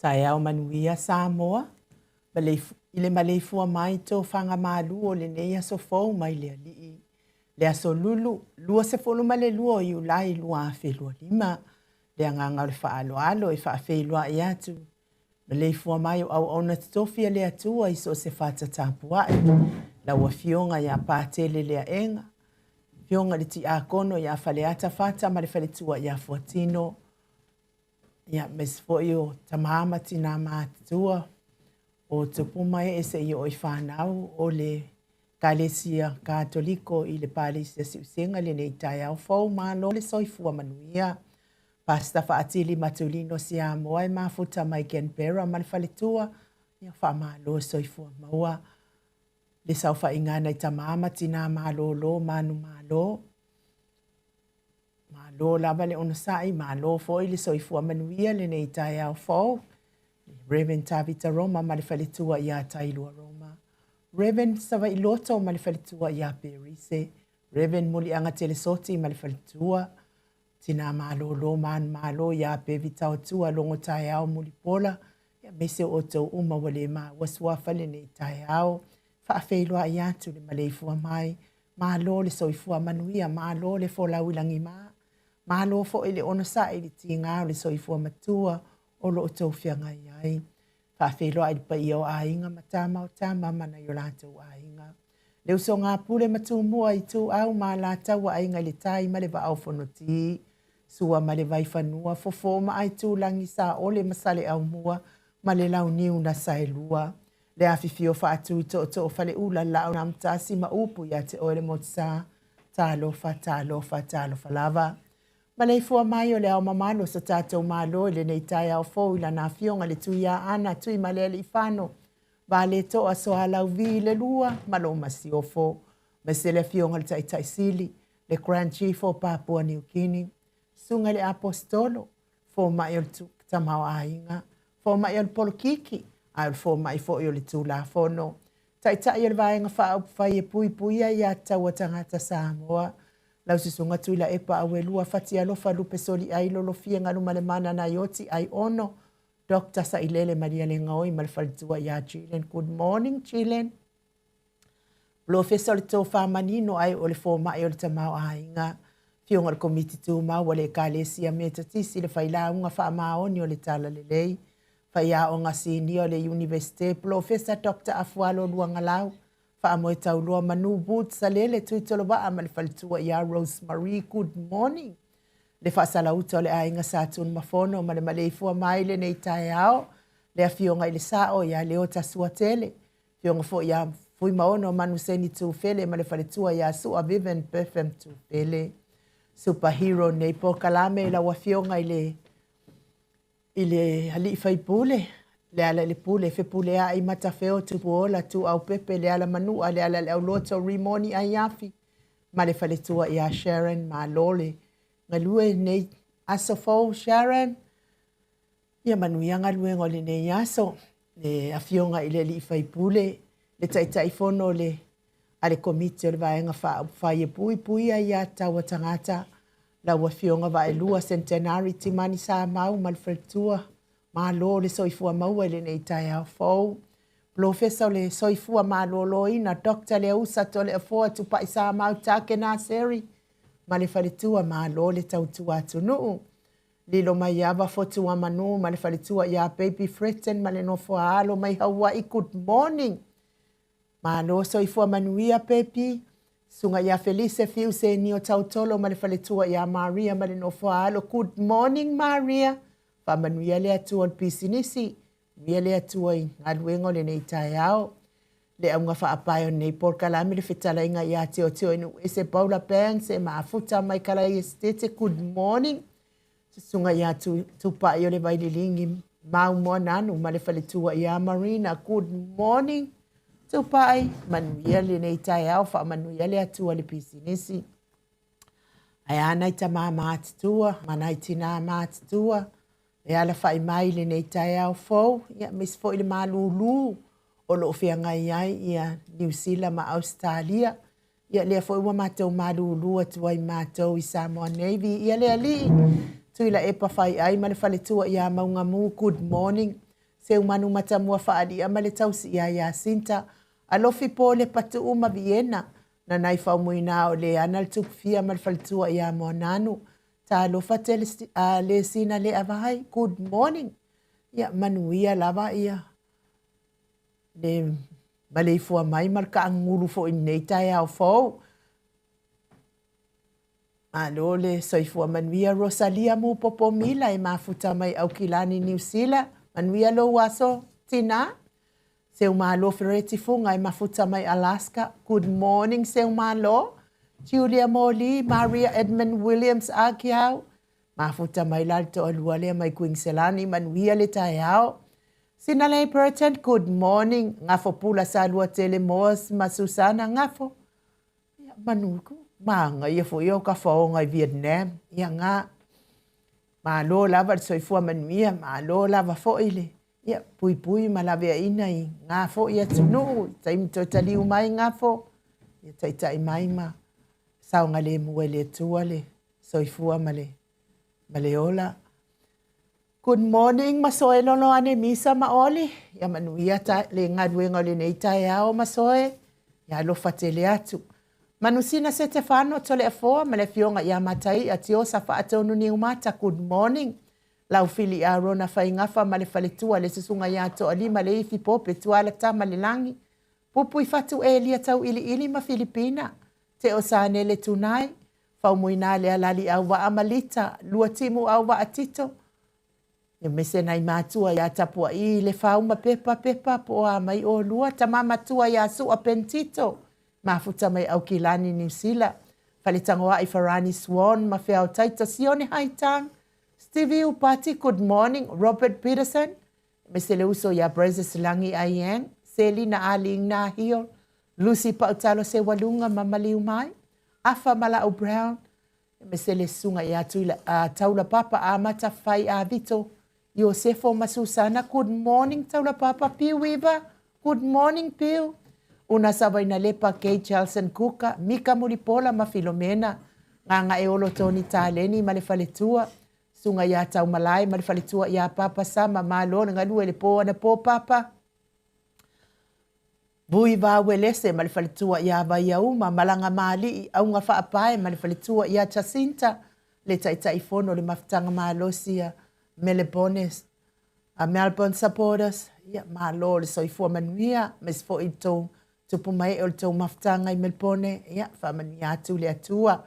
Tai au manuia Samoa. Ile maleifua mai tō whanga mālu o le neia so fau mai le alii. Le aso lulu, lua se folu ma le lua i ulai lua a whelua lima. Le anganga le whaalo alo e wha whelua i atu. Maleifua mai o au ona titofia le atua i so se whata tāpuai. La ua fionga ia pātele le enga. Fionga le ti a kono ia whaleata whata ma le whaletua ia fuatino. Ia mesfo o tamama tina mātua. O te pumae e se i o i whanau o le Kalesia Katoliko i le Palesia Siusenga le nei tai au fau malo le soifua manuia. Pasta whaatili matulino si a moa e mafuta mai Canberra ma le whaletua. Ia wha malo soifua maua. Le sau wha ingana i tamama tina malo lo manu malo. Malo lava le onosai, malo foi le soifua manuia le nei tai au fau. Reverend Tavita Roma ma le whaletua i a Tailua Roma. Reverend Sava Iloto ma le whaletua i a Perise. Reverend Mulianga Telesoti ma le whaletua. Tina malo lo man malo i a Pevita o tua longo tai au mulipola. Ia mese o tau uma wale ma wasua whale nei tai au. Whaafeilua i atu le maleifua mai. Malo le soifua manuia, malo le folauilangi maa. Malo fo ele ona sa ele tinga le soifua matua. O lo tau whianga iai. Whawhiloa i pa i o ainga matama o tama mana i o lātou ainga. Leo so ngā pule matu mua i tū au mā lātou ainga le tai ma le wa au whanoti. Sua ma le vai whanua fofo ma ai tū langi sa ole masale au mua ma le lau niu na saelua. Le awhiwhio whaatu i tō whale ula lau na mtasi ma upu ia te oele mo tsa. Tālofa lava. Maleifua mai o le au mamalo sa tātou malo le nei tai au fau ila nā fionga le tuia ana tui malele i whano. Wa le toa so halau vi le lua malo masiofo. Mese le fionga le tai sili, le Grand Chief o Papua New Guinea. Sunga le apostolo, fo mai o le tamau ainga. Fo mai o le polokiki, ai fo mai fo o le tūla fono. Tai o le vaenga wha whai e pui ai a taua tangata Samoa. Lau se sunga tuila e pa awe lua fati alofa lupe soli ai lolo fia nganu male mana na yoti ai ono. Dr. Sailele Maria Lengaoi malfaltua ya Chilen. Good morning, Chilen. Professor to manino ai ole forma ai ole tamau ainga. Fionga le komiti tu ma wale kalesia metatisi le faila unga fa maoni ole tala lelei. Faya onga sini ole universite. Professor Dr. Afualo luangalau. Whaamoe taulua manu boot sa lele tuitolo wa amal faltua ia Rosemary. Good morning. Le whaasala uta le ainga sa tun mafono ma le maleifua mai le nei tae ao. Le a fionga ile sao ia leo tasua tele. Fionga fo ia fui maono manu seni tu fele ma le faletua ia sua Vivian Perfem tu fele. Superhero nei po kalame la wa fionga ile hali faipule. Le ala le pule fe pule a i matafeo tu puola tu au pepe le ala manua le ala le au loto rimoni a yafi. Ma le faletua ia Sharon ma lole. Ngalue nei aso fau Sharon. Ia manuia ngalue ngole nei aso. Le afionga ile li fai pule. Le taitai fono le ale komite o le vaenga fai e pui a ia taua tangata. La wafionga va e lua centenary timani sa mau mal faletua. Malo le soifua maua le nei tai au fau. Professor le soifua malo loina. Dr. le usa to le afoa tu pa isa mau take na seri. Ma le whaletua malo le tautua tunu. Lilo mai ava fotua manu ma le whaletua ia baby Fretten ma le nofua alo mai Hawaii. Good morning. Malo soifua manuia pepi. Sunga ia Felice fiu se ni o tautolo ma le whaletua ia Maria ma le nofua alo. Good morning Maria. Whamanuia le atua le pisinisi, mia le atua i ngaluengo le nei tae ao. Le aunga whaapaio nei por kalami le whetala inga i a teo inu ese Paula Pang se maafuta mai kala i estete. Good morning. Sunga i a tupa i o le vaililingi mau mua nanu ma le whaletua i a Marina. Good morning. Tupa ai manuia le nei tae ao whamanuia le atua le pisinisi. Ai ana i tama maatitua, mana i tina maatitua. E ala whai mai le nei tae au fau, ia mis fo ile malulu o lo whianga iai ia New Zealand ma Australia. Ia lea fo iwa mātou malulu atua i mātou i Samoa Navy. Ia lea li, tuila e pa whai ai ma le whaletua ia maunga mu. Good morning. Se umanu matamua whaari ama le tausi ia sinta. Alofi po le patu uma Viena. Na nai whaumuina o le ana le tukufia ma le whalitua ia moananu. Ta alofa te le sina le avahai. Good morning. Ia manuia lava ia. Le maleifua mai marka angulu fo inei tai au fau. Alo le soifua manuia Rosalia mu popo mila e mafuta mai au kilani New Zealand. Manuia lo waso tina. Seu malo fereti funga e mafuta mai Alaska. Good morning seu malo. Julia Molly, Maria Edmund Williams Akiau. Mafuta mai lalto alua le mai Queenselani manuia le tai au. Sinalei Perton, good morning. Ngafo pula sa alua tele moas ma Susana ngafo. Ya manuku. Manga ia fo yo ka fo ngai Vietnam. Ya nga. Ma lo lava soifua manuia, ma lo lava fo ile. Ya pui pui ma lava ina i ngafo ia tunu. Taim to tali umai ngafo. Ya tai mai ma. Sao ngale muele tuale. Soifua male. Maleola. Good morning, masoe lono ane misa maoli. Ya manuia ta le ngadwenga le nei tai ao masoe. Ya lo fatele atu. Manusina Stefano tole afo male fionga ya matai atio safa atonu ni umata. Good morning. Lau fili a rona faingafa male faletua le susunga ya to alima le ifi pope tuala ta male langi. Pupu ifatu elia tau ili ma Filipina. Te osane le tunai. Faumuina le alali au wa amalita. Lua timu au wa atito. Ya mese nai matua ya tapua i le fauma pepa po a mai o lua. Tamama tua ya su a pentito. Mafuta mai au kilani New Zealand. Falitangoa i Farani Swan. Mafeau taita sione haitang. Stevie Upati, good morning. Robert Peterson. Mese le uso ya Breza Silangi Ayang. Selina Aling na hiyo. Lucy Pautalo se walunga mamaliu mai. Afa Malao Brown. Mese le sunga ya taula papa amata fai a vito. Yosefo Masusana, good morning, taula papa. Piu Weaver, good morning, Piu. Una sabay na lepa kay Charleston Kuka, Mika Mulipola, Mafilomena. Nga e olo Tony Taleni, malefaletua. Sunga ya tau malay, malefaletua ya papa sama, malo, nga luele po na po papa. Bui va welese, malefaletua ya vayauma, malanga mali, au nga faapae, malefaletua ya Jacinta. Le taitaifono, le maftanga malosia. Melbourne supporters ya malo le soifua manuia mes fo ito tupu mai o to maftanga i Melbourne ya fa mania tu le atua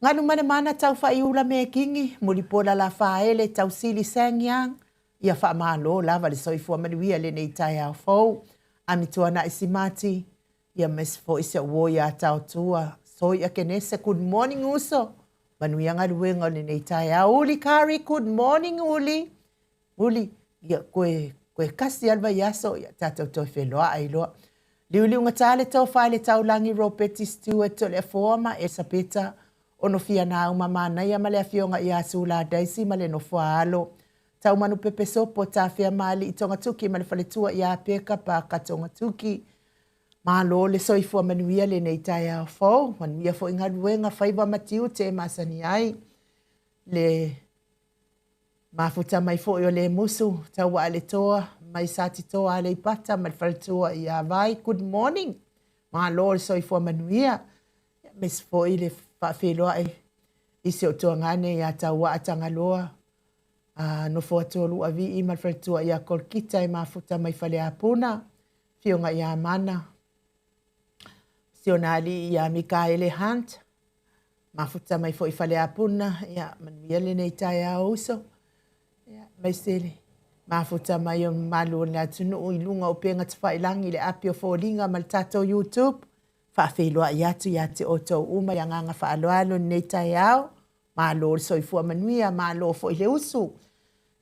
nganu mana tau fa iula me kingi mulipola la fa ele tau sili sangyang ya fa malo lava le soifua manuia le nei tai au fo amitua na isimati ya mes fo isa wo ya tau tua so ya kenese good morning uso manuia ngaluenga le nei tai au uli kari good morning uli ya kwe kasi alba yaso ya tato to feloa ai loa liuli unga tale to file tau langi Robert Stewart to le forma e sapeta ono fia na uma mana ya male afionga ya sula daisi male no falo tau manu pepe sopo ta fia mali itonga tuki male faletua ya peka pa katonga tuki malo le soifua manuia le nei tai au fo manuia fo inga luenga faiva matiu te masani ai le mafuta mai fo yo le musu tau wa le toa mai sati toa le pata mal faltua ia vai good morning malo le soifua manuia mes fo ile fa felo ai isi o toa ngane ya tau wa atangaloa no fo tolu avi i mal faltua ia kolkita e mafuta mai fale apuna fionga ia mana sionali ya Mikaele Hunt mafuta mai fo ifale apuna ya manuia le nei tai au uso ya maisele mafuta mai o malu na tunu ilunga o penga tfailangi le apio fo linga mal tato YouTube fa felo ya te oto uma ya nganga fa aloalo nei tai au malo soifua manuia malo fo ile usu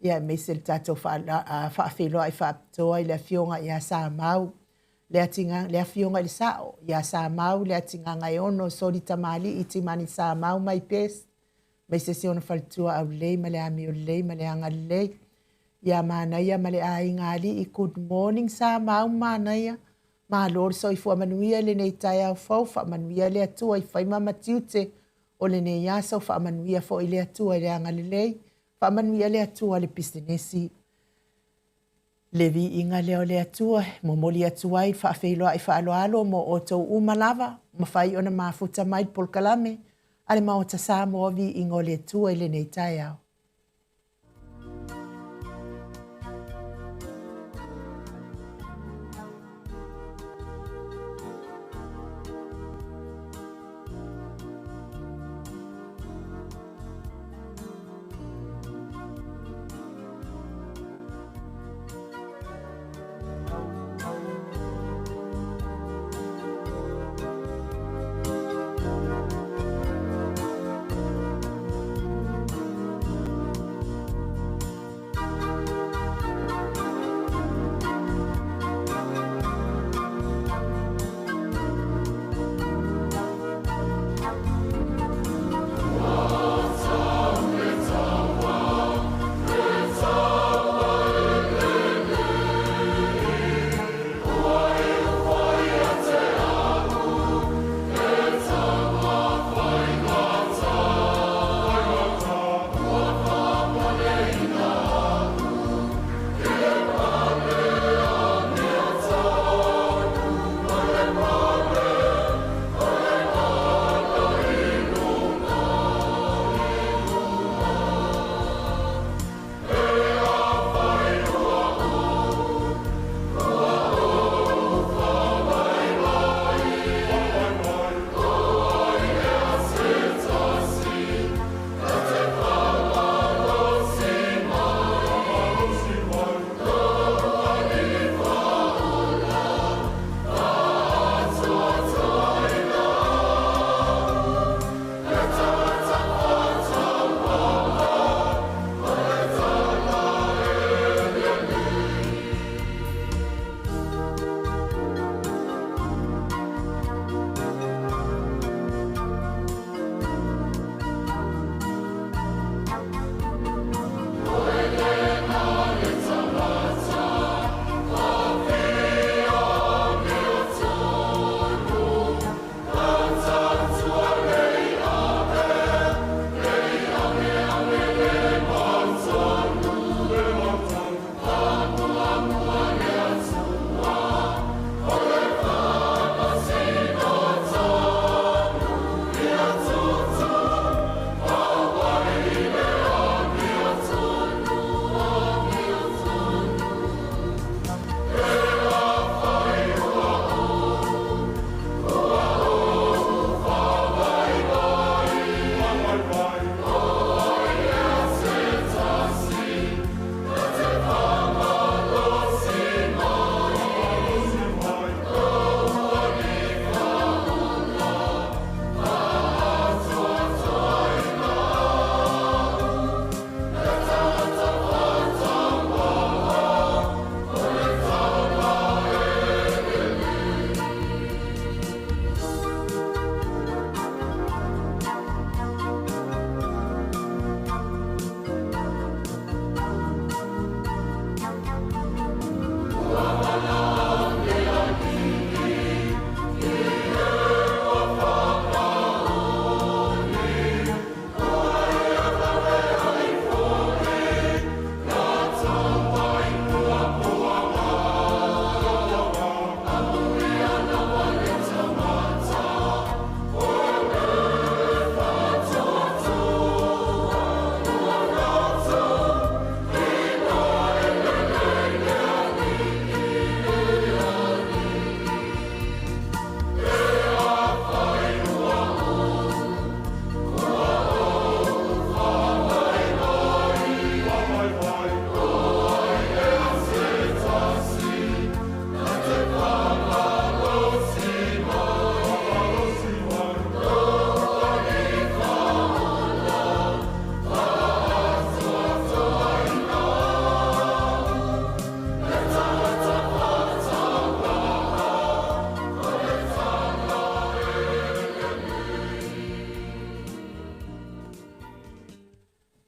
ya maisele tato fa felo ai fa to ile fionga ya sa mau le atinga le afionga le sao ya sa mau le atinga ngai ono soli tamali iti mani sa mau mai pes mai se se ona faltua au le male ami o le male anga le ya mana ya male ai ngali i good morning sa mau mana ya ma lor so i fu manuia le nei tai au fo fa manuia le atua i fai mama tiute o le nei ya so fa manuia fo i le atua le anga le fa manuia le atua le pistenesi Le viiga lea o le atua, momoli atua ai whaawhiloa i whaaloalo mo o tau umalava, mawhai ona mafuta mai polkalame, ale Maota Samoa viiga o le atua i le nei tai au.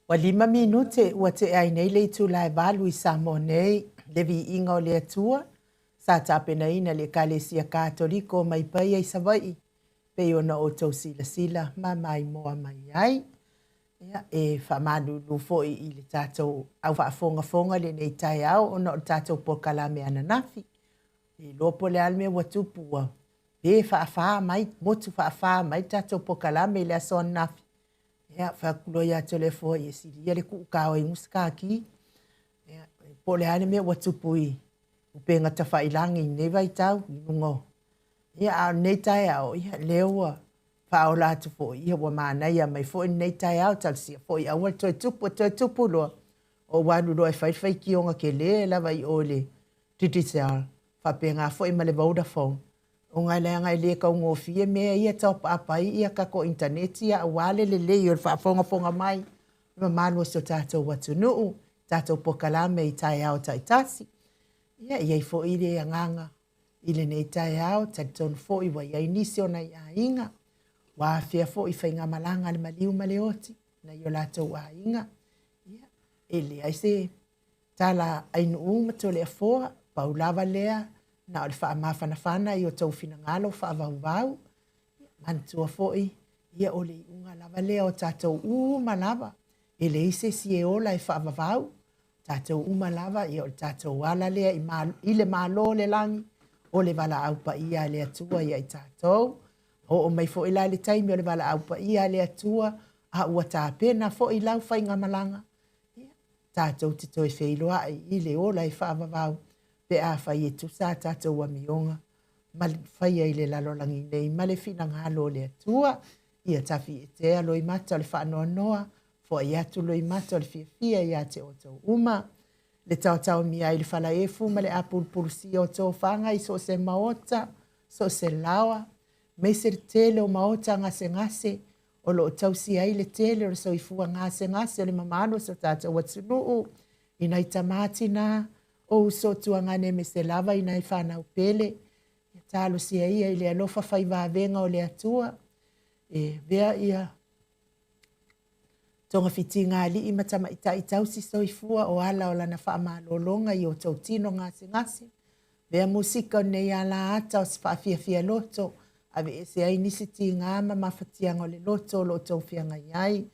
Wa 5 minute ua te ai nei le tu lai valu I Samoa nei, le viiga o le atua, sa tapenaina le kalesia katoliko mai pai ai Savai, pe ona o tau sila ma mai moa mai ai. Ia e whaamanu foi i le tātou au whaafonga le nei tai au o no tātou pokalame ananafi. E lopo le alme watupu wa. Be whaafaa mai, motu whaafaa mai tātou pokalame le aso anafi. Ia whaakulo ia tole foi e siri le kuukao i musika ki. Ia po le alme watupu i. Upenga ta whailangi neva i tau i nungo. Ia a nei tai au ia lewa. Paola tu fo ia wa mana ia mai fo nei tai au tal sia fo ia wa toi tupu lo o wanu lo fai ki onga ke le la vai ole titisa fa penga fo i male Vodafone o ngai le ka ngo fie me ia top apa ia ka ko internet ia wale le yo fa fonga mai ma malo so tato watu no tato pokala me tai au tai tasi ia fo i le nganga ile nei tai au taton fo i wa ia inisio na ia inga wa fia fo i whainga malanga le maliu maleoti na yo lato wa inga. Ele ai se tala ainu uma to le afoa paulava lea na o le wha mawhanawhana i o tau whina ngalo wha vau. Mantua fo i ia o le unga lava lea o tātou uma lava. Ele ise si e ola i wha vau. Tātou uma lava i o tātou wala lea i le malo le langi o le wala aupa ia le atua ia i tātou. O mai fo ila le taimi o le wala au pa ia le atua a ua tā pena fo i lau whainga malanga. Tātou te toi wheiloa i le ola i whaavavau pe a whai e tusa tātou wa mionga. Ma whai ai le lalolangi nei ma le whina ngalo le atua ia tawhi e te alo i mata o le whaanoa noa fo i atu lo i mata o le whiawhia i ate o tau uma. Le tau mi ai le whala e fu ma le apulpulusi o tau whanga i so se maota, so se lawa. Me se tele o Maota ngase o lo tausi ai le tele o so ifua ngase o le mamano so tata watsunu i nai tamati na o so tuangane me se lava i nai whanau pele i talo si ai i le alofa whaiva venga o le atua e vea ia tonga fitinga ali i matama i tausi so ifua o ala o lana wha longa i o tautino ngase vea musika o nei ala ata o se whaafia loto ave se ai nisi ti ngama mawhatianga o le loto lo tau whianga iai.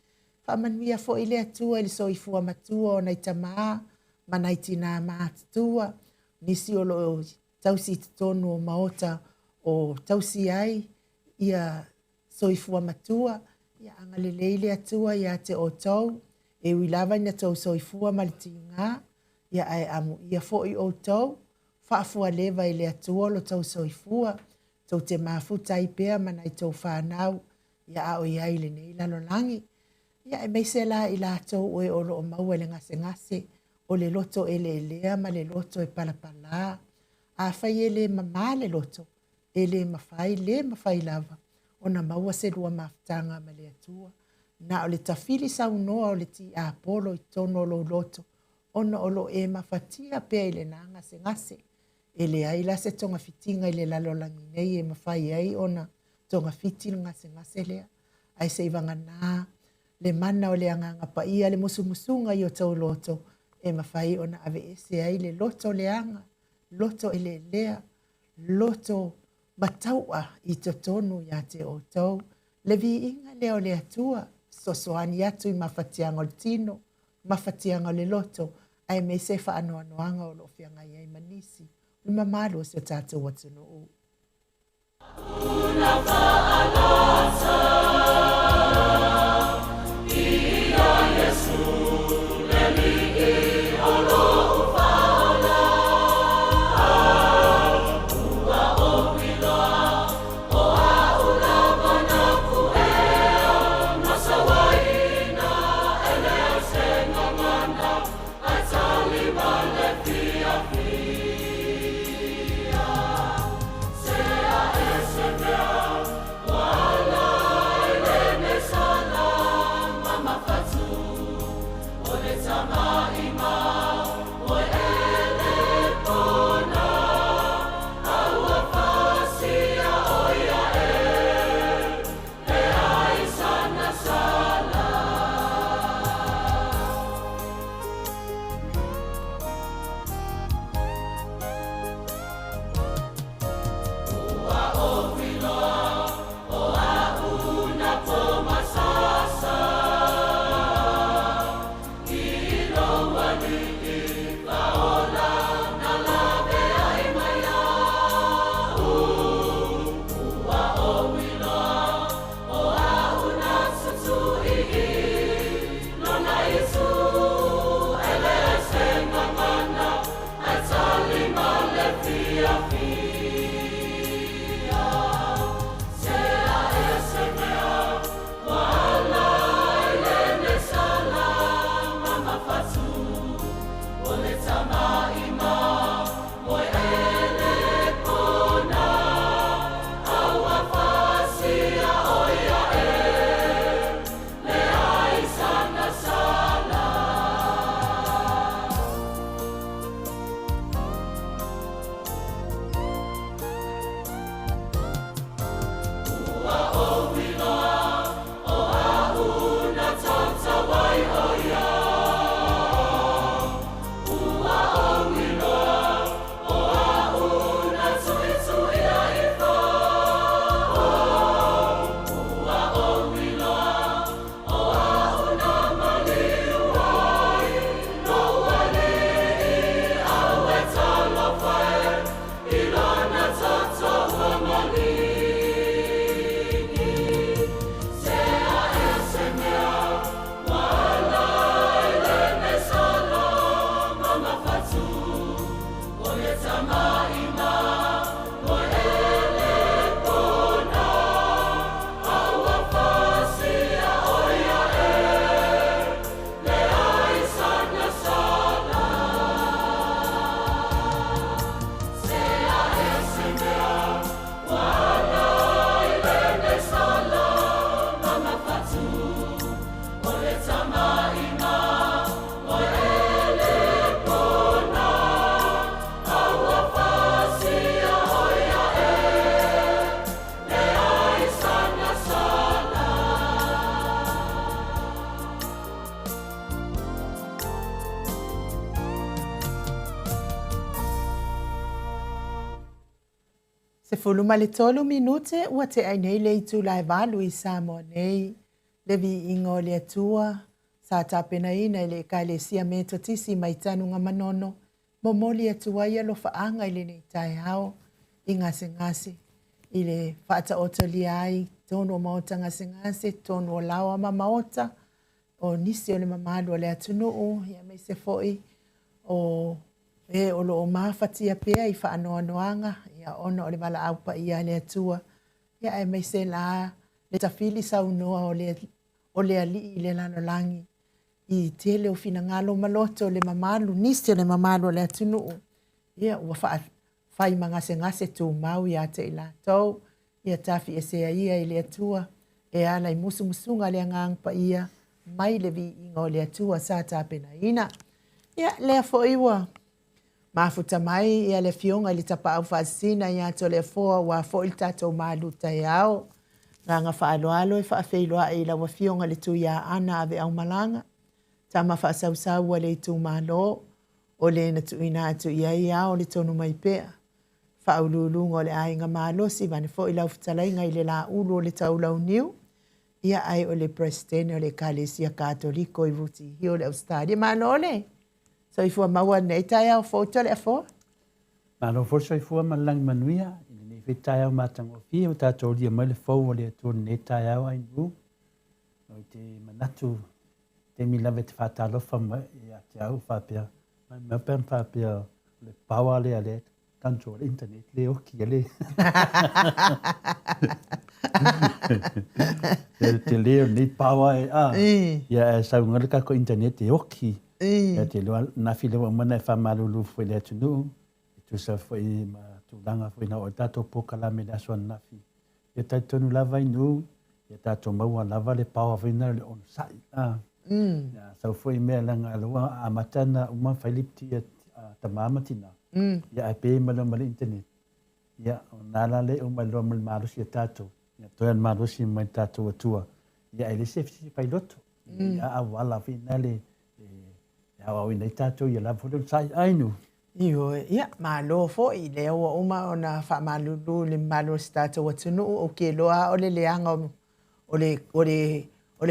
Whamanuia fo i le atua ili so i fua matua o nei tamaa, manai tina maatua, nisi o lo tausi tonu o Maota o tausi ai, ia so i fua matua, ia anga le leile atua ia te o tau, e wilawa ina tau so i fua maliti ngā, ia ai amu ia fo i o tau, whaafua lewa i le atua lo tau so i fua, tau te mafuta i pea mana i tau whanau, ia ao i aile nei lalolangi. Ia e meise la i la tau oe o lo o maua le ngase o le loto e le lea ma le loto e palapala. A whai e le mama le loto, e le mawhai lava, o na maua se rua mafutanga ma le atua. Na o le tafili sa unoa o le ti a polo i tono lo loto, ono o lo e mawhatia pea i le na ngase. E le ai la se tonga fitinga i le lalolangi nei e mawhai ai ona tonga fitinga ngase lea. Ai se ivanga nā, le mana o le anganga pa ia le musumusunga i o tau loto e mawhai ona ave ese ai le loto le anga, loto e le lea, loto mataua i to tonu ia te o tau. Le vi inga leo le atua, sosoani atu i mawhatianga o tino, mawhatianga o le loto, ai me se wha anoanga o lo fianga iai manisi. Uma malo se tātou watu no o. Una whaalasa, ia Yesu, le ligi o lo uwhala. Ua o wiloa, o a ulava na kuea, masawaina, elea senga manda, atali vale fia fia. Sea ese Se fuluma le tolu minute ua te ai nei le itu lai valu I Samoa nei. Le vi ingo le atua. Sa tapena ina le kai le sia me totisi mai tanu nga manono. Momoli atua ia lo faanga ile nei tai hao. I ngase. I le whaata oto li ai. Tono o maota ngase. Tono o lawa ma maota. O nisi o le mamadu o le atunuu. Ia me se foi. O o lo o mafatia pea I whaanoanoanga. Ia ono o le wala aupa ia le atua. Ia e me se la le tafili sau noa o le ali I le lanolangi. I tele o fina ngalo maloto le mamalu. Nisi o le mamalu o le atunuu. Ia ua whai ngase tu mau ia te ila tau. Ia tafi e sea ia I le atua. E ala I musunga le ngang pa ia. Mai le vi ingo le atua sa tapena ina. Ia lea fo iwa. Mafuta mai ia le fionga I le tapa au whaasina ia to le foa wa fo il tatou malu tai au. Nganga whaaloalo I whaafeiloa I la wa fionga le tu ia ana ave au malanga. Tama whaasau wa le tu malo. O le na tu ina atu ia o le tonu mai pea. Whaululunga o le ainga malo si vane fo ila ufutalainga I le la ulu o le taulau niu. Ia ai o le presidente o le kalesia katoliko I vuti hi o le Australia. Manole. So I fua maua nei tai au foto le afo? Malo forso I fua malang manuia. Ini fi tai au matango fi o tatou lia mai le fau o le atu nei tai au ai nu. No te manatu te milave te whatalofa mai ia te au whapea. Mai mapem whapea le pawa le ale tanto le internet le oki ale. Te leo ni pawa e a. Ia sau ngale kako internet e oki. Ia te loa nafi lewa mana e whamarulu fwoi le atunu. Tu sa fwoi ma tūlanga fwoi na o tato pokala me le aswan nafi. Ia tai tonu lava inu. Ia tato maua lava le pawa fwoi na le on sai. Ia sau fwoi mea langa aloa a matana uma whailipti tamama tina. Ia e pe malo male internet. Ia nala le umalo mal marusi ia tato. Ia toian marusi mai tato atua. Ia ele se fisi pailoto. Ia awala fwoi na le Awa wina I tātou ia lawa fwere sai ainu. Iyo, ia, malo fo I leo wa uma o na wha malulu le malo si tātou atunu o ke loa o le leanga o le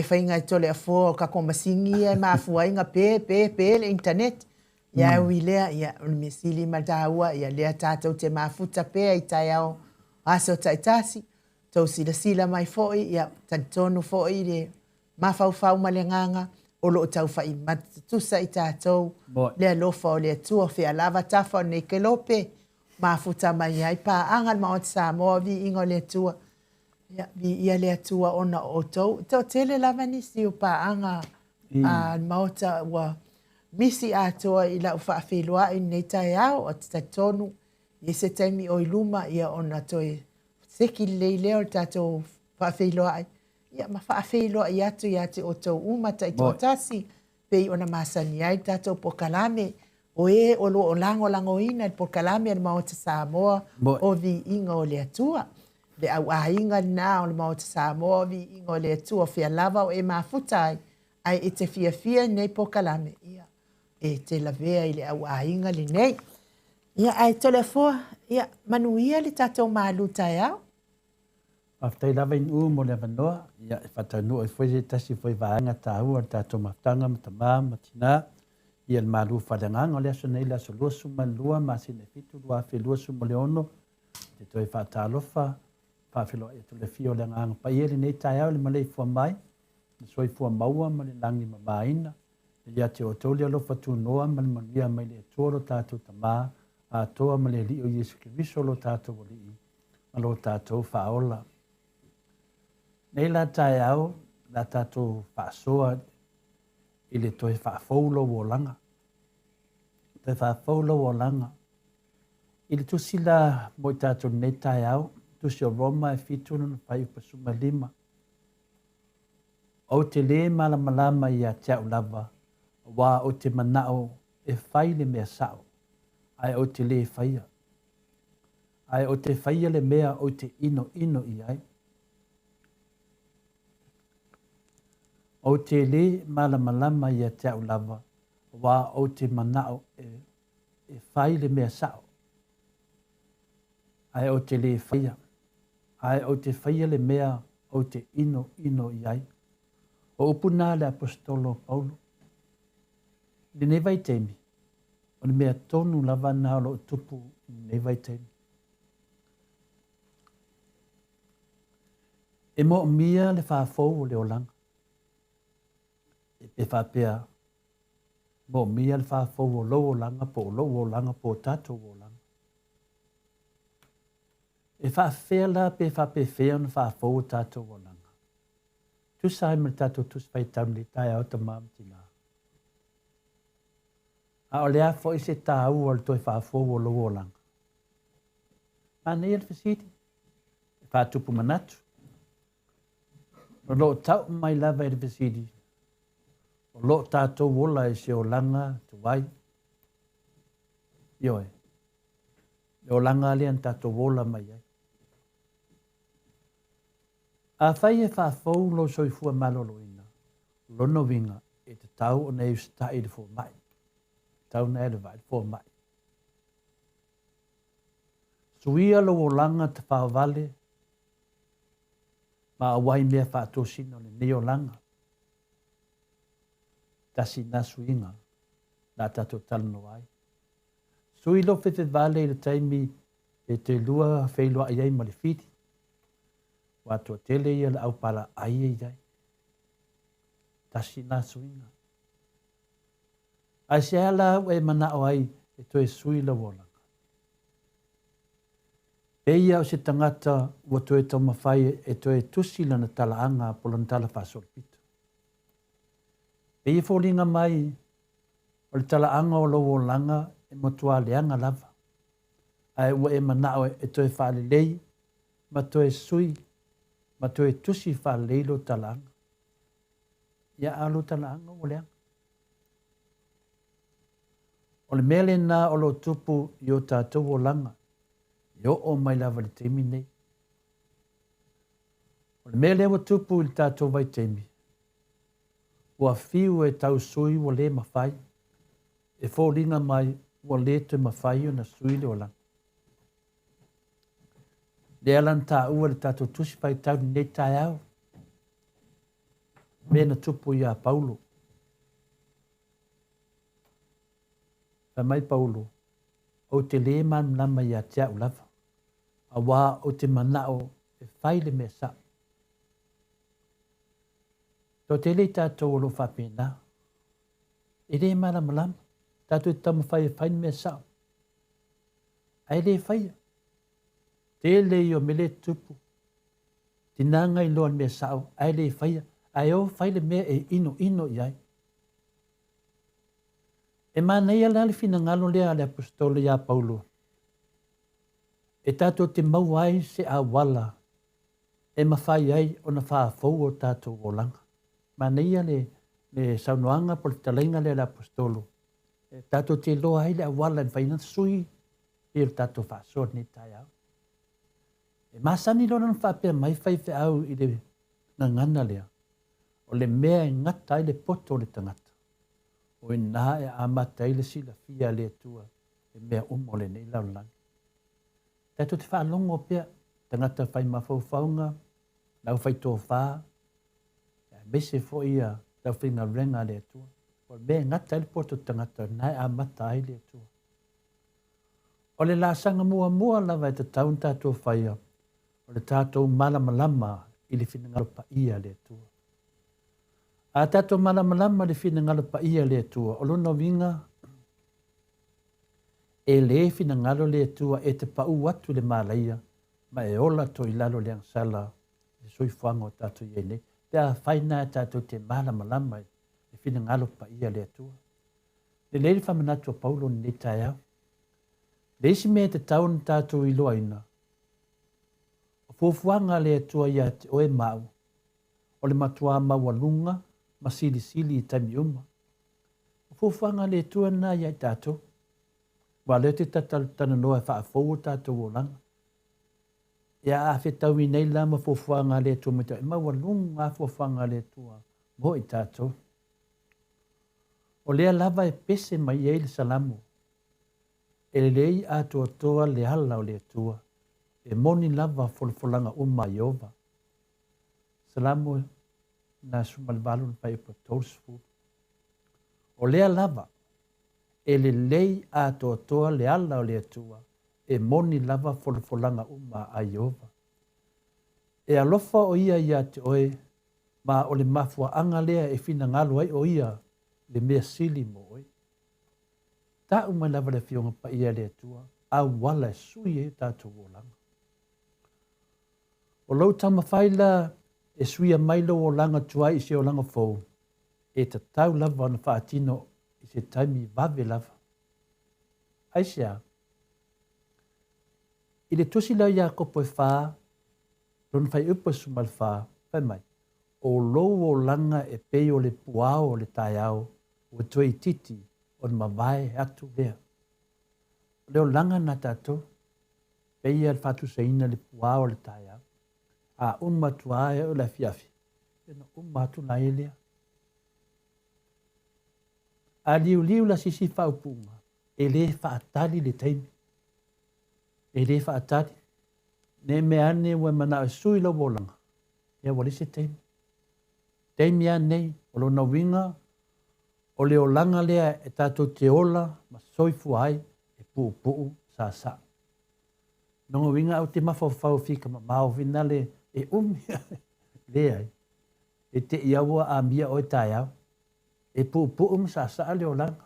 whainga I tole a fo o kako masingi e mafua inga pe le internet. Ia ui lea, ia, o le mesili mataua, ia lea tātou te mafuta pe I tai au aso taitasi. Tau sila mai fo I, ia, tantonu fo I le mafau ma le nganga. O lo tau whai matusa I tātou. Lea lofa o lea tua whea lava tafa o nei ke lope. Mafuta mai ai pā angal ma o te Samoa vi ingo lea tua. Ia lea tua ona o tau. Tau tele lava nisi o pā anga Maota wa misi atoa I la ufa awhiloa I nei tai au o te tonu. I se taimi o iluma ia ona toi seki leileo o tātou whawhiloa ai. Ia ma whaafeiloa I atu o tau umata I tō tasi. Pei ona masani ai tātou pokalame. O o lo o lango ina pokalame al Maota Samoa. O vi inga o le atua. Le au inga na o le Maota Samoa o vi inga o le atua. Fia lava o e mafutai. Ai e te fia nei pokalame. Ia e te lavea I le au inga le nei. Ia ai tole fua. Ia manuia le tātou malu tai au. Aftai lava inu mo le vanoa, ia whatanu o fwoi tasi fwoi vaanga tāua tātou maftanga matama matina, ia le malu whadanganga o le aso nei le aso lua suma lua, masine fitu lua fe lua suma le ono, te toi whatalofa, whawhilo e tu le fio le nganga pa ia le nei tai au le malei fua mai, le soi fua maua ma le langi ma maina, ia te o tau le alofa tu noa ma le manuia mai le tōro tātou tama, a toa ma le li o Yesu Kiriso lo tātou o li I, ma lo tātou whaola. Nei la tai au, la tātou whaasoa I le toi whaafaulo o langa. Te whaafaulo o langa. I le tusi la mo I tātou nei tai au, tusi o Roma e fitunu na pai upasuma 5. O te le malamalama I a tia ulava, wa o te manao e whai le mea sao, ai o te le e whaia. Ai o te whaia le mea o te ino I ai. O te le malamalama ia te au lava, wa o te manao e whai le mea sao. ai o te le whaia, ai o te whaia le mea o te ino iai. O upuna le apostolo Paulo. Le ne vai teimi, o le mea tonu lava na lo tupu ne vai teimi. E mo mia le whaafou o le olanga. E pe whapea, mo mia le whaafou o lo olanga po tatou olanga. E whaafea la pe whapewhea na whaafou o tatou olanga. Tu sai me tatou tus whai tauni tai au ta mamtina. A o lea fo i se tāu o le toi whaafou o lo olanga. Ana ia le whasiti. E whaatupu manatu. O lo tau mai lava i le whasiti. O lo tātou wola e se o langa tu wai. Ioe. Le o langa lean tātou wola mai ai. A whai e whaafou lo soifua malolo ina. Lono winga e te tau o nei usta i le fo mai. Tau nei le vai fo mai. Suia lo o langa te whaavale. Ma awai mea whaatosino le neo langa. Tasi na suinga. Na tato talano ai. Sui lo whete vale i le taimi e te lua whailua iai ma le fiti. Watua tele ia le au para ai iai. Tasi na suinga. Ai se ala e mana o ai e toe sui la wolanga. E ia o se tangata ua toe tau mawhai e toe tusi lana talaanga po lana tala whasolpito. E ia fōlinga mai o le talaanga o lowo langa e motua leanga lava. Ai ua e mana o e toe whalelei, ma toe sui, ma toe tusi whalelei lo talaanga. Ia alo talaanga o leanga. O le mele na o lo tupu i o tātou o langa. Yo o mai lava le teimi nei. O le mele o tupu i tātou vai teimi. Ua fiu e tau sui o le mawhai. E fōringa mai o le te mawhai o na sui le o langa. Le alan tā ua le tātou tusi pai tau nei tai au. Mena tupu i a Paulo. Pa mai Paulo, o te le man lama i a tia ulava. A wā o te manao e whaile me sa. Tō te le tātou o lo whapena. E le mana malama, tātou e tamu whai e whaile me sa. Ai le whaia. Te le i o mele tupu. Tinanga i loan me sa. Ai le whaia. Ai o whaile me e ino i ai. E mana ia lale fina ngalo lea le apostolo ia Paulo. E tātou te mau ai se a wala. E mawhai ai o na whaafou o tātou o langa. Mana ia le saunoanga po le talainga le apostolo. E tātou te loa ai le a wala e whaina sui. E le tātou whaasoa ni tai au. E masani lona na whaapea mai whaife au i le ngangana lea. O le mea e ngata i le poto le tangata. O e nā e amata i le sila fia le tua e mea umole nei laulangi. Tātou te whaalongo pia, tangata whai mawhauwhaunga, lau whai tō whā, mese fo ia lau whinga renga le tua. O le mea ngata i le poto tangata nā e amata i le tua. O le lāsanga mua lava e te taun tātou whaia, o le tātou malama i le whinangaro pa ia le tua. A tātou malama le whinangalo pa ia le tua. O lona winga e le whinangalo le tua e te pau atu le malaia ma e ola to i lalo le angsala e sui whanga o tātou iene. Pea whaina e tātou te malama le whinangalo pa ia le tua. Le leiri whamanatu o Paulo ni tai au. Le isi mea te taun tātou i loaina. O fufuanga le tua ia te oe mau. O le matua mawalunga ma sili i taimi uma. O fufanga le tua na iai tātou. Wa leo te tana noa whaafou o tātou o langa. Ia a whetau i nei lama fufanga le tua me tau. E maua lunga fufanga le tua mo i tātou. O lea lava e pese mai ei le salamu. E lei a toa le ala o le tua. e moni lava folfolanga uma Iova. Salamu na sumalvalu na pai potosfu. O lea lava, e le lei a toa le ala o le atua, e moni lava folfolanga uma a Iova. E alofa o ia te oe, ma o le mafua anga lea e fina ngalo ai o ia le mea sili mo oe. Ta umai lava le fionga pa ia le atua, a wala e sui e tātou o langa. O lau tama whaila e suia mailo o langa tuai i se o langa fau, e ta tau lava na whaatino i se taimi vave lava. Aisea, i le tusi lau ia kopo e whaa, lon whai upa sumal whaa, whai mai, o lou o langa e pei o le puao o le tai au, o tue i titi o le mawai atu lea. Leo langa na tātou, pei al whatu sa ina le puao o le tai au, a umatu e o la fiafi. Ena umatu na elea. A liu la sisi whaupunga. E le whaatari le teimi. E le whaatari. Ne me ane ua mana e sui lo wolanga. E wale se teimi. Teimi anei, o lo na winga, o le o langa lea e tātou te ola, ma soifu ai, e puu sa. Nongo winga au te mawhau fika ma mao vina le e lea e te iaua a mia o tai au. E puu sa le o langa.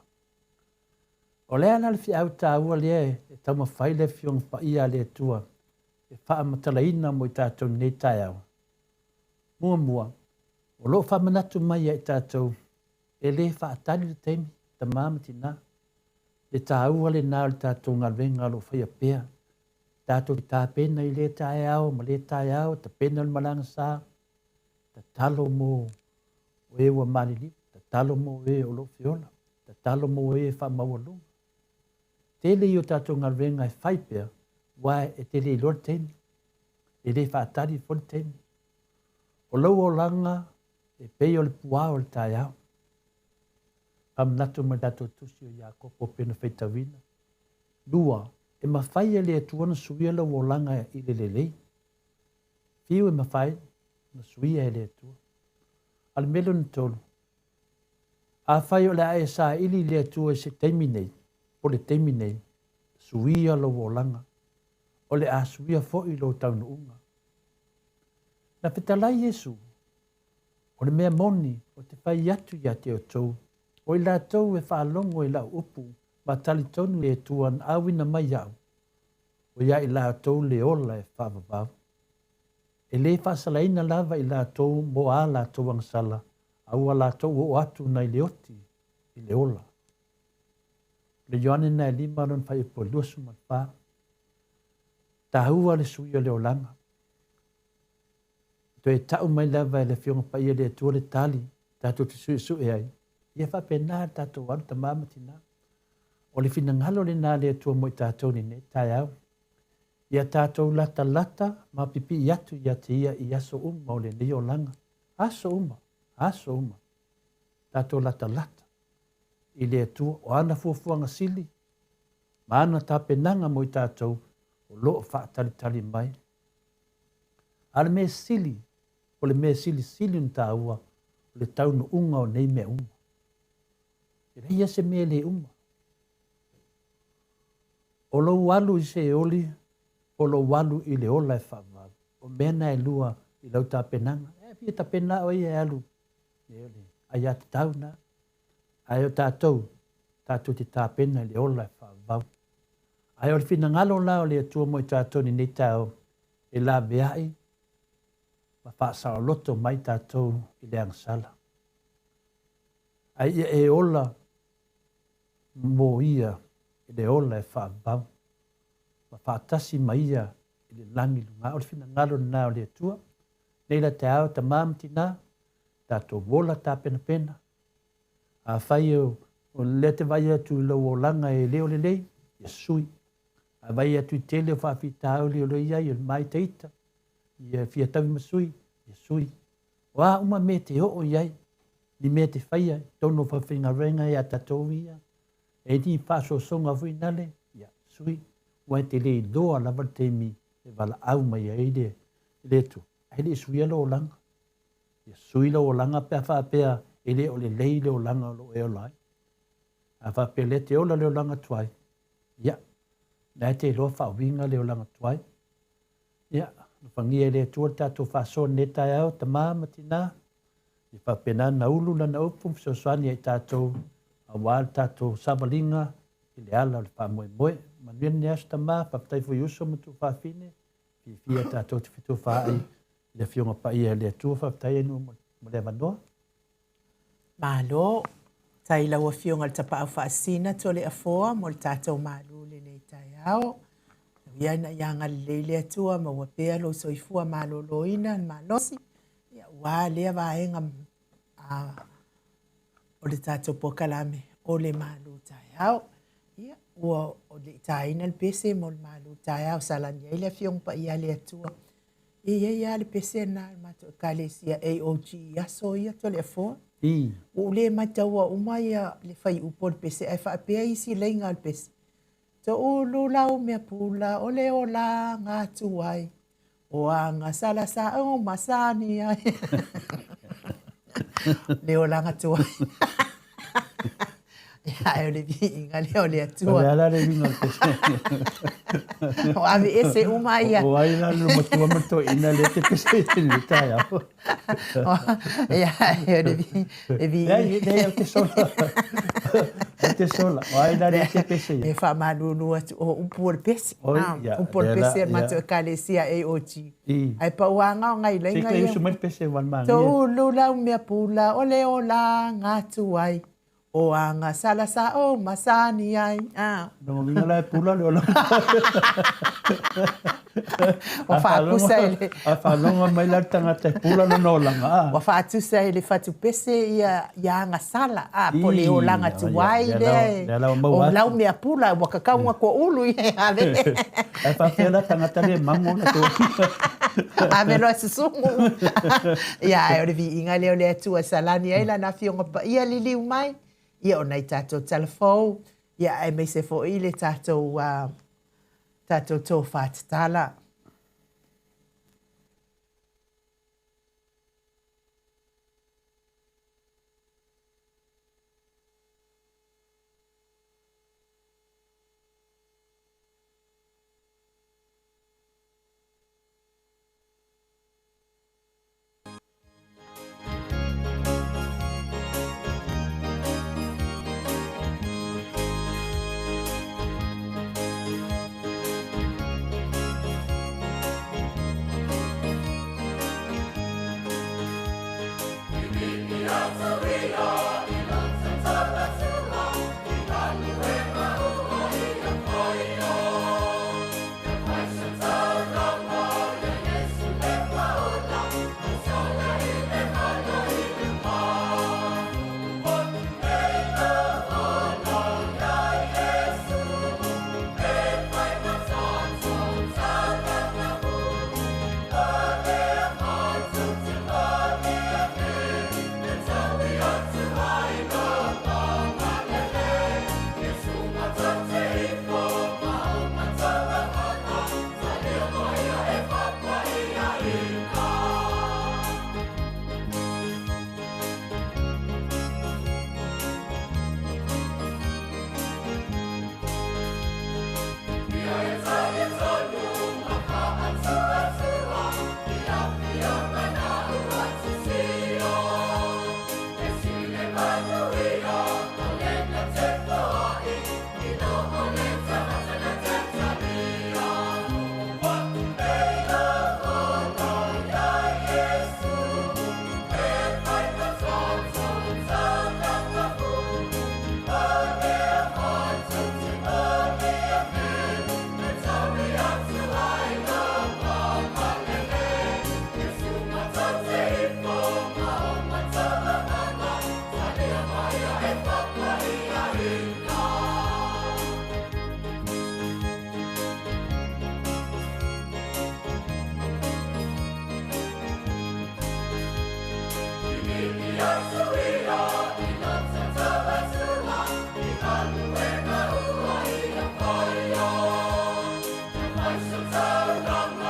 O lea na le fi au ta ua lea e tau mawhai le fiong pa ia le tua. E wha matalaina mo i tātou nei tai au. Mua. O lo wha manatu mai e tātou. E le wha atani le teimi, ta māmatina. Le tā ua le nā le tātou ngalwenga lo whai a pēa. Tātou ki tā pena i le tai au, ma le tai au, ta pena le malanga sā. Ta talo mo o e ua malili, ta talo mo e o lo fiola, ta talo mo e wha mawalunga. Tele i o tātou ngalwenga e whai pēa, wae e tele i lor teni. E le wha atari fol teni. O lau o langa e pei o le puā o le tai au. Pamnatu ma dato tusi o Iako po pena whaitawina. Lua, e mawhai e le atuana suia lau o langa i le lelei. Fiu e mawhai na suia e le atua. Al melo ni tolu. A whai o le ae sa ili le atua se teimi nei, po le teimi nei, suia lau o langa. O le a suia fo i lo taunu unga. Na whitalai Yesu, o le mea moni, o te whai atu ia te o tau, o i la tau e whaalongo i la upu, ma tali tonu le tuan awina mai au, o ia i la tau le ola e whaavavau. E le whaasalaina lava i la tau mo a la tau angsala, au a la tau o atu nei le oti i le ola. Le Ioane na e lima non whai po luasu man wha, ta hua le suia le olanga. To e tau mai lava e le fionga pa ia le tua le tali, tato te su e ai. Ia wha pena tato wanu ta mamatina. O le fina ngalo le nā le tua mo i tato ni ne, tai au. Ia tato lata, ma pipi i atu ia te ia i aso uma o le nei o langa. Aso uma. Tato lata. I le tua o ana fuafuanga sili. Ma ana ta penanga mo i tato o loo wha tali mai. Ale me sili, o le me sili un tāua, o le taunu unga o nei me uma. E reia se me le uma. O lo walu i se oli, o lo walu i le ola e whaavaru. O mena e lua i lau tā penanga. E pia tā pena o ia e alu. E ole, ai a te tauna. Ai o tātou te tā pena i le ola e whaavaru. Ai o le fina ngalo la o le atua mo i tātou ni nei tāo. E la beai, ma whaasao loto mai tātou i le angsala. Ai ia e ola mo ia i le ola e whaabau. Ma whaatasi mai ia i le langi lunga. O le fina ngalo na o le atua. Nei la te ao ta mamti nā, tātou wola tā pena. A whai o le te vai atu lau o langa e leo le lei, ia sui. A vai atu i tele o whaafi tāu leo le iai, o mai teita. Ia fia tawi masui, ia sui. O a uma me te o iai, ni me te whaia, tono whawhinga renga ia tatou ia. E ni whaso songa vui nale, ia sui. Wa te le doa lava te mi, e wala au mai ai le tu. Ai le suia lo langa. Ia sui lo langa pea wha pea e le o le lei le o langa lo e o lai. A wha pea le te ola le o langa tuai. Ia, nai te loa wha winga le o langa tuai. Ia, whangia le tua tātou whaso netai au ta māma tina. I wha pena na ulu na na upum so swani ai tātou a wāl tātou savalinga i le ala le wha moe moe. Manuia ni asta mā, whaptai fo yuso matu whawhine. Fia tātou te whitu wha ai. Le fionga pa ia le tua whaptai enu mo le wanoa. Malo, tai laua fionga le tapa au whaasina to le afoa mo le tātou mālu le nei tai au. Ia na ianga le atua ma wapea lo soifua malo loina malosi. Ia wā lea waenga o le tātou pokalame o le malu tai au. Ia ua o le taina le pese mo le malu tai au salani ia le fionga pa ia le atua. Ia le pese na mato kalesia AOG aso ia to le afoa. O le mataua umaya le fai upo le pese ai wha apea isi leinga le pese. To ulu lau mea pula o le o la ngā tuai. O a ngā sala sa o masani ai. Le o la ngā tuai. Ia e o le Viiga le o le atua. O le ala le vinga le pese. O ave ese umaya. O aina le matua mato ina le te pese te le tai au. Ia e o le Viiga. Ia, te sola. Te sola. O aina le te pese. E wha manunu atu o umpu le pese. Umpu le pese mato e kalesia AOG. Ai pa uanga o ngai lenga ia. Sika isu mai pese wan mangi. To ulu lau mea pula o le o la ngā tuai. O anga sala sa o masani ai. No vinga la pula le ola. O whaakusa ele. A whanonga mai la tanga te pula no langa. O whaatusa ele whatu pese ia anga sala. Po le o langa tuai le. O lau mea pula wakakaunga ko ulu i he ave. E whawhela tangata le mango na to. Ave loa susungu. Ia e o le Viiga leo le atua salani ai la na fionga pa ia liliu mai. Ia o nei tātou telefou, ia e mei se fo i le tātou tō whātatala. Come on.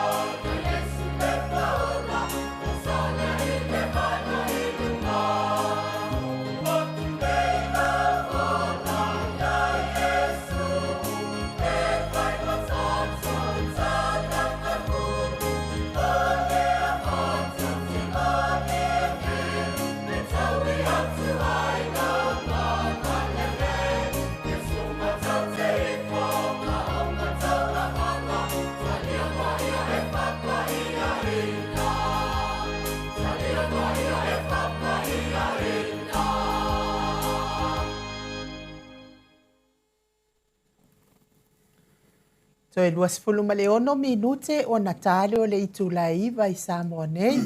Toe 2 minute o Natale o le itulaiva I Samoa nei.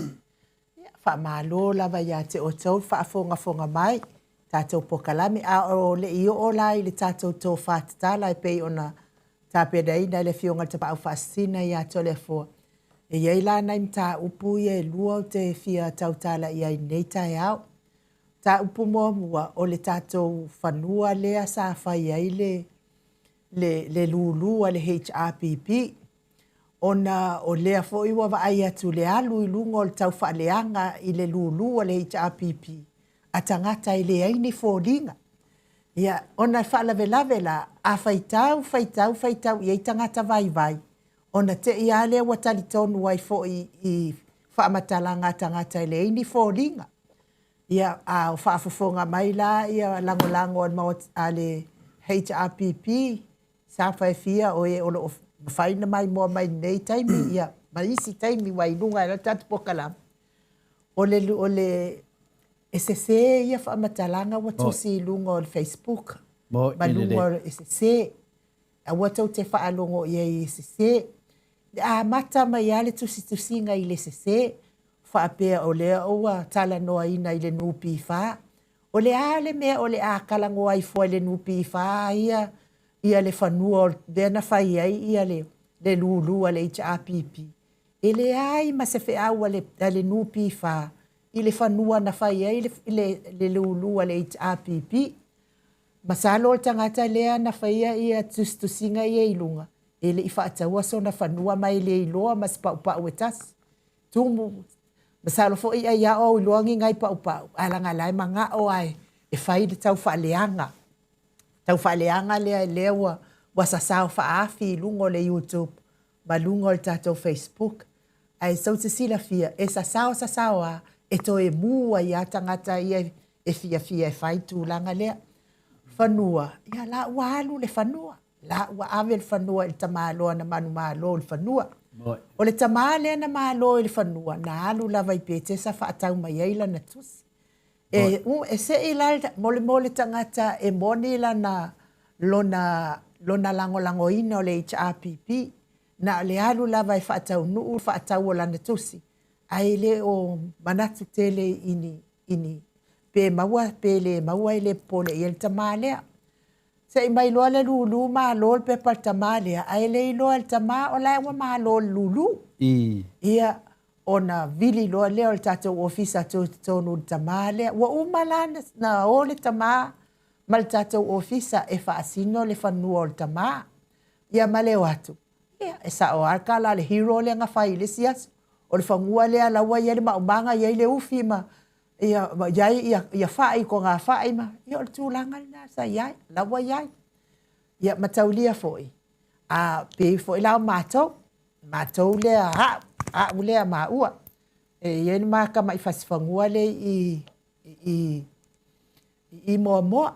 Whaamalo lava ia te o tau whaafonga mai. Tātou pokalami a o le io o lai le tātou tō whātatala pei ona tāpedai na le fionga te pao whaasina ia tole fua. Iei la nai mta upu lua o te fia tautala ia nei tai au. Ta upu mua o le tātou whanua lea sa whai ai le lulu a le HRPP. Ona o lea fo iwa wa ai atu le alu I lunga o le tau whaaleanga I le lulu a le HRPP. A tangata I le aini fōringa. Ia, ona whaalawe la a whaitau I tangata vai. Ona te ia lea wa talitonu ai fo I whaamatalanga tangata I le aini fōringa. Ia, a whaafofonga mai la, ia lango a le HRPP. Sa fia o e o whaina mai mua mai nei taimi ia maisi taimi wai lunga la tatu pokalam o le SSE ia whaamatalanga wa tosi lunga o Facebook ma lunga o SSE a wata te whaalongo ia I SSE a mata mai ale tusinga I le SSE whaapea o lea oa tala noa ina I le nupi wha o le ale mea o le a kalango ai fua le nupi wha ia le whanua dena whai ai ia le lulu a le HRPP. E le ai ma se whi au a le nupi wha I le whanua na whai ai le lulu a le HRPP. Ma sa lo tangata lea na whai ai ia tustusinga ia ilunga. E le I whaataua so na whanua mai le iloa ma se pau e tas. Tumu. Ma sa lo fo ia ia o iloangi ngai pau. Alanga lai ma ngā o ai. E whai le tau whaaleanga. Tau whaaleanga lea wa sasau whaafi lungo le YouTube, ma lungo le tātou Facebook. Ai sau te sila fia, e sasau e to e mua I atangata I e fia e whaitu langa lea. Whanua, ia la ua alu le whanua. La ua ave le whanua I tamaloa na manu malo le whanua. O le tamale na malo le whanua, na alu lava I pete sa whaatau mai eila na tusi. E se I lalta, mole tangata e moni la na lona lango ina o le HRPP, na le alu lava I whaatau o lana tusi. Ai le o manatu tele ini. Pe le maua I le pole I el tamalea. Se I mai loa le lulu ma lol pe pal tamalea, ai le ilo el tama o la wa ma lol lulu. Ia ona vili loa lea o le tātou ofisa tonu tamale. Wa umalana na o le tama ma le tātou ofisa e whaasino le whanua o le tama. Ia male watu. Ia e sa o arkala le hero le nga whai le sias. O le whangua lea lawa ia le maumanga ia le ufi ma. Ia whai ko ngā whai ma. Ia o le tūlanga na sa iai. Lawa iai. Ia mataulia foi. A pe foi lau mātou. Mātou lea a ulea maua. E yen maka mai fasifangua le I moa.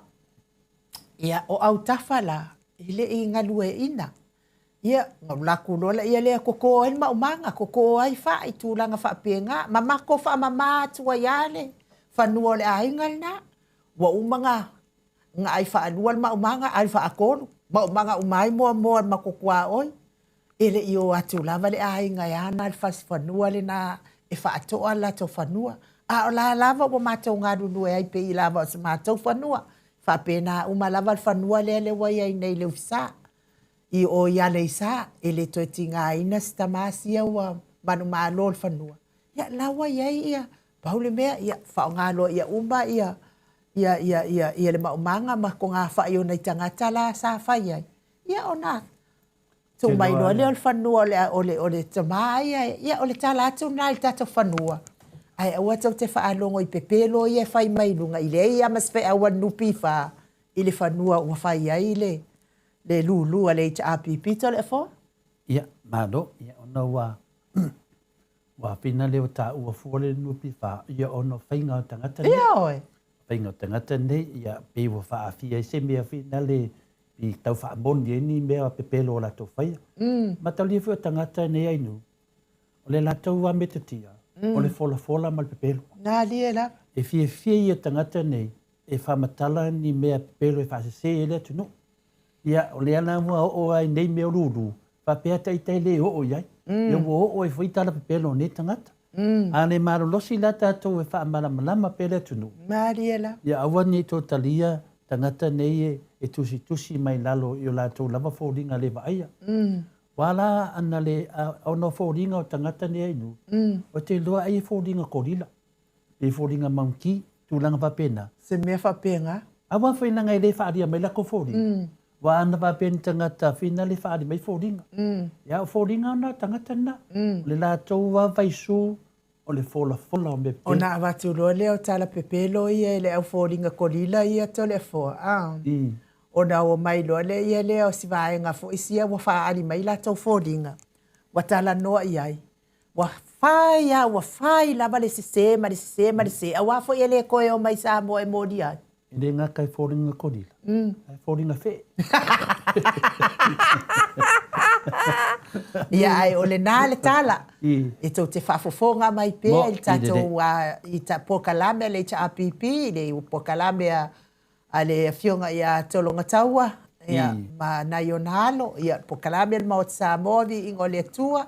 Ia o au tafala ile I ngalue ina. Ia ngulaku lola ia le koko el maumanga koko ai fa I tūlanga fa penga mamako fa mama tua yale fanua le aingal na wa umanga nga ai fa alual maumanga ai fa akolu maumanga umai mo makokwa oi ele io atu lava le ainga ya na fas fanua le na e fa to ala to fanua a la lava o mato ngadu no ai pe lava se mato fanua fa pena uma lava fanua le wa ia nei le ufsa I o ia le isa ele to tinga ina stamasia wa manu malo fanua ya lawa ia paule mea ia fa ngalo ia umba ia le maumanga ma ko nga fa yo nei tangata la sa fa ia ona tu mai lo le fanua le ole tama ia ole tala tu nai tato fanua ai o to te fa alongo I pepelo ia fa mai lunga ile ia mas fe awan nupi fa ile fanua o fa ia ile le lulu ale HRPP tole fo ia malo ia ono wa pina le ta u fo le nupi fa ia ono fainga tangata ia oi fainga tangata nei ia pe wo fa afia se me afina le I tau fa bon ye ni me pe pelo la to fai ma tau li fo tangata nei ai nu o le la tau wa metatia o le fola mal pe pelo na li la e fie ia tangata nei e fa matala ni me pe pelo e fa se ele tu no ia o le ana mo o ai nei me lulu Whapea tai le o iai. Ia o e whaitala pepelo ne tangata. Ane maro losi la tātou e wha malama pele tunu. Mariela. Ia awa ni tō talia tangata nei e tusi mai lalo i o lātou lava fōringa le vaia. Wala ana le au no fōringa o tangata nei inu. O te loa ai fōringa korila. E fōringa maunki tūlanga whapena. Se mea whapenga. Awa whainanga e le whaaria mai lako fōringa. Wa ana whapena tangata whina le whaari mai fōringa. Ia o fōringa na tangata na. Le lātou wa vaisu o le fola o me pe. O na watu loa leo tala pepelo ia le au fōringa korila ia to le fōa. O na o mai loa le ia leo si vaenga fo isia wa whaari mai la tau fōringa. Wa tala noa iai. Wa whai lava le sisema. A wafo ia le koe o mai Samoa e mōdi ai. Ine ngā kai fōringa korila. Ai fōringa whē. Ia ai o le nā le tala. E tau te whafofonga mai pēr. I tātou i ta pokalame le ta apipi. Le pokalame a le fionga i a tolonga taua. Ia ma nai o nalo. Ia pokalame le Maota Samoa vi ingo le Atua.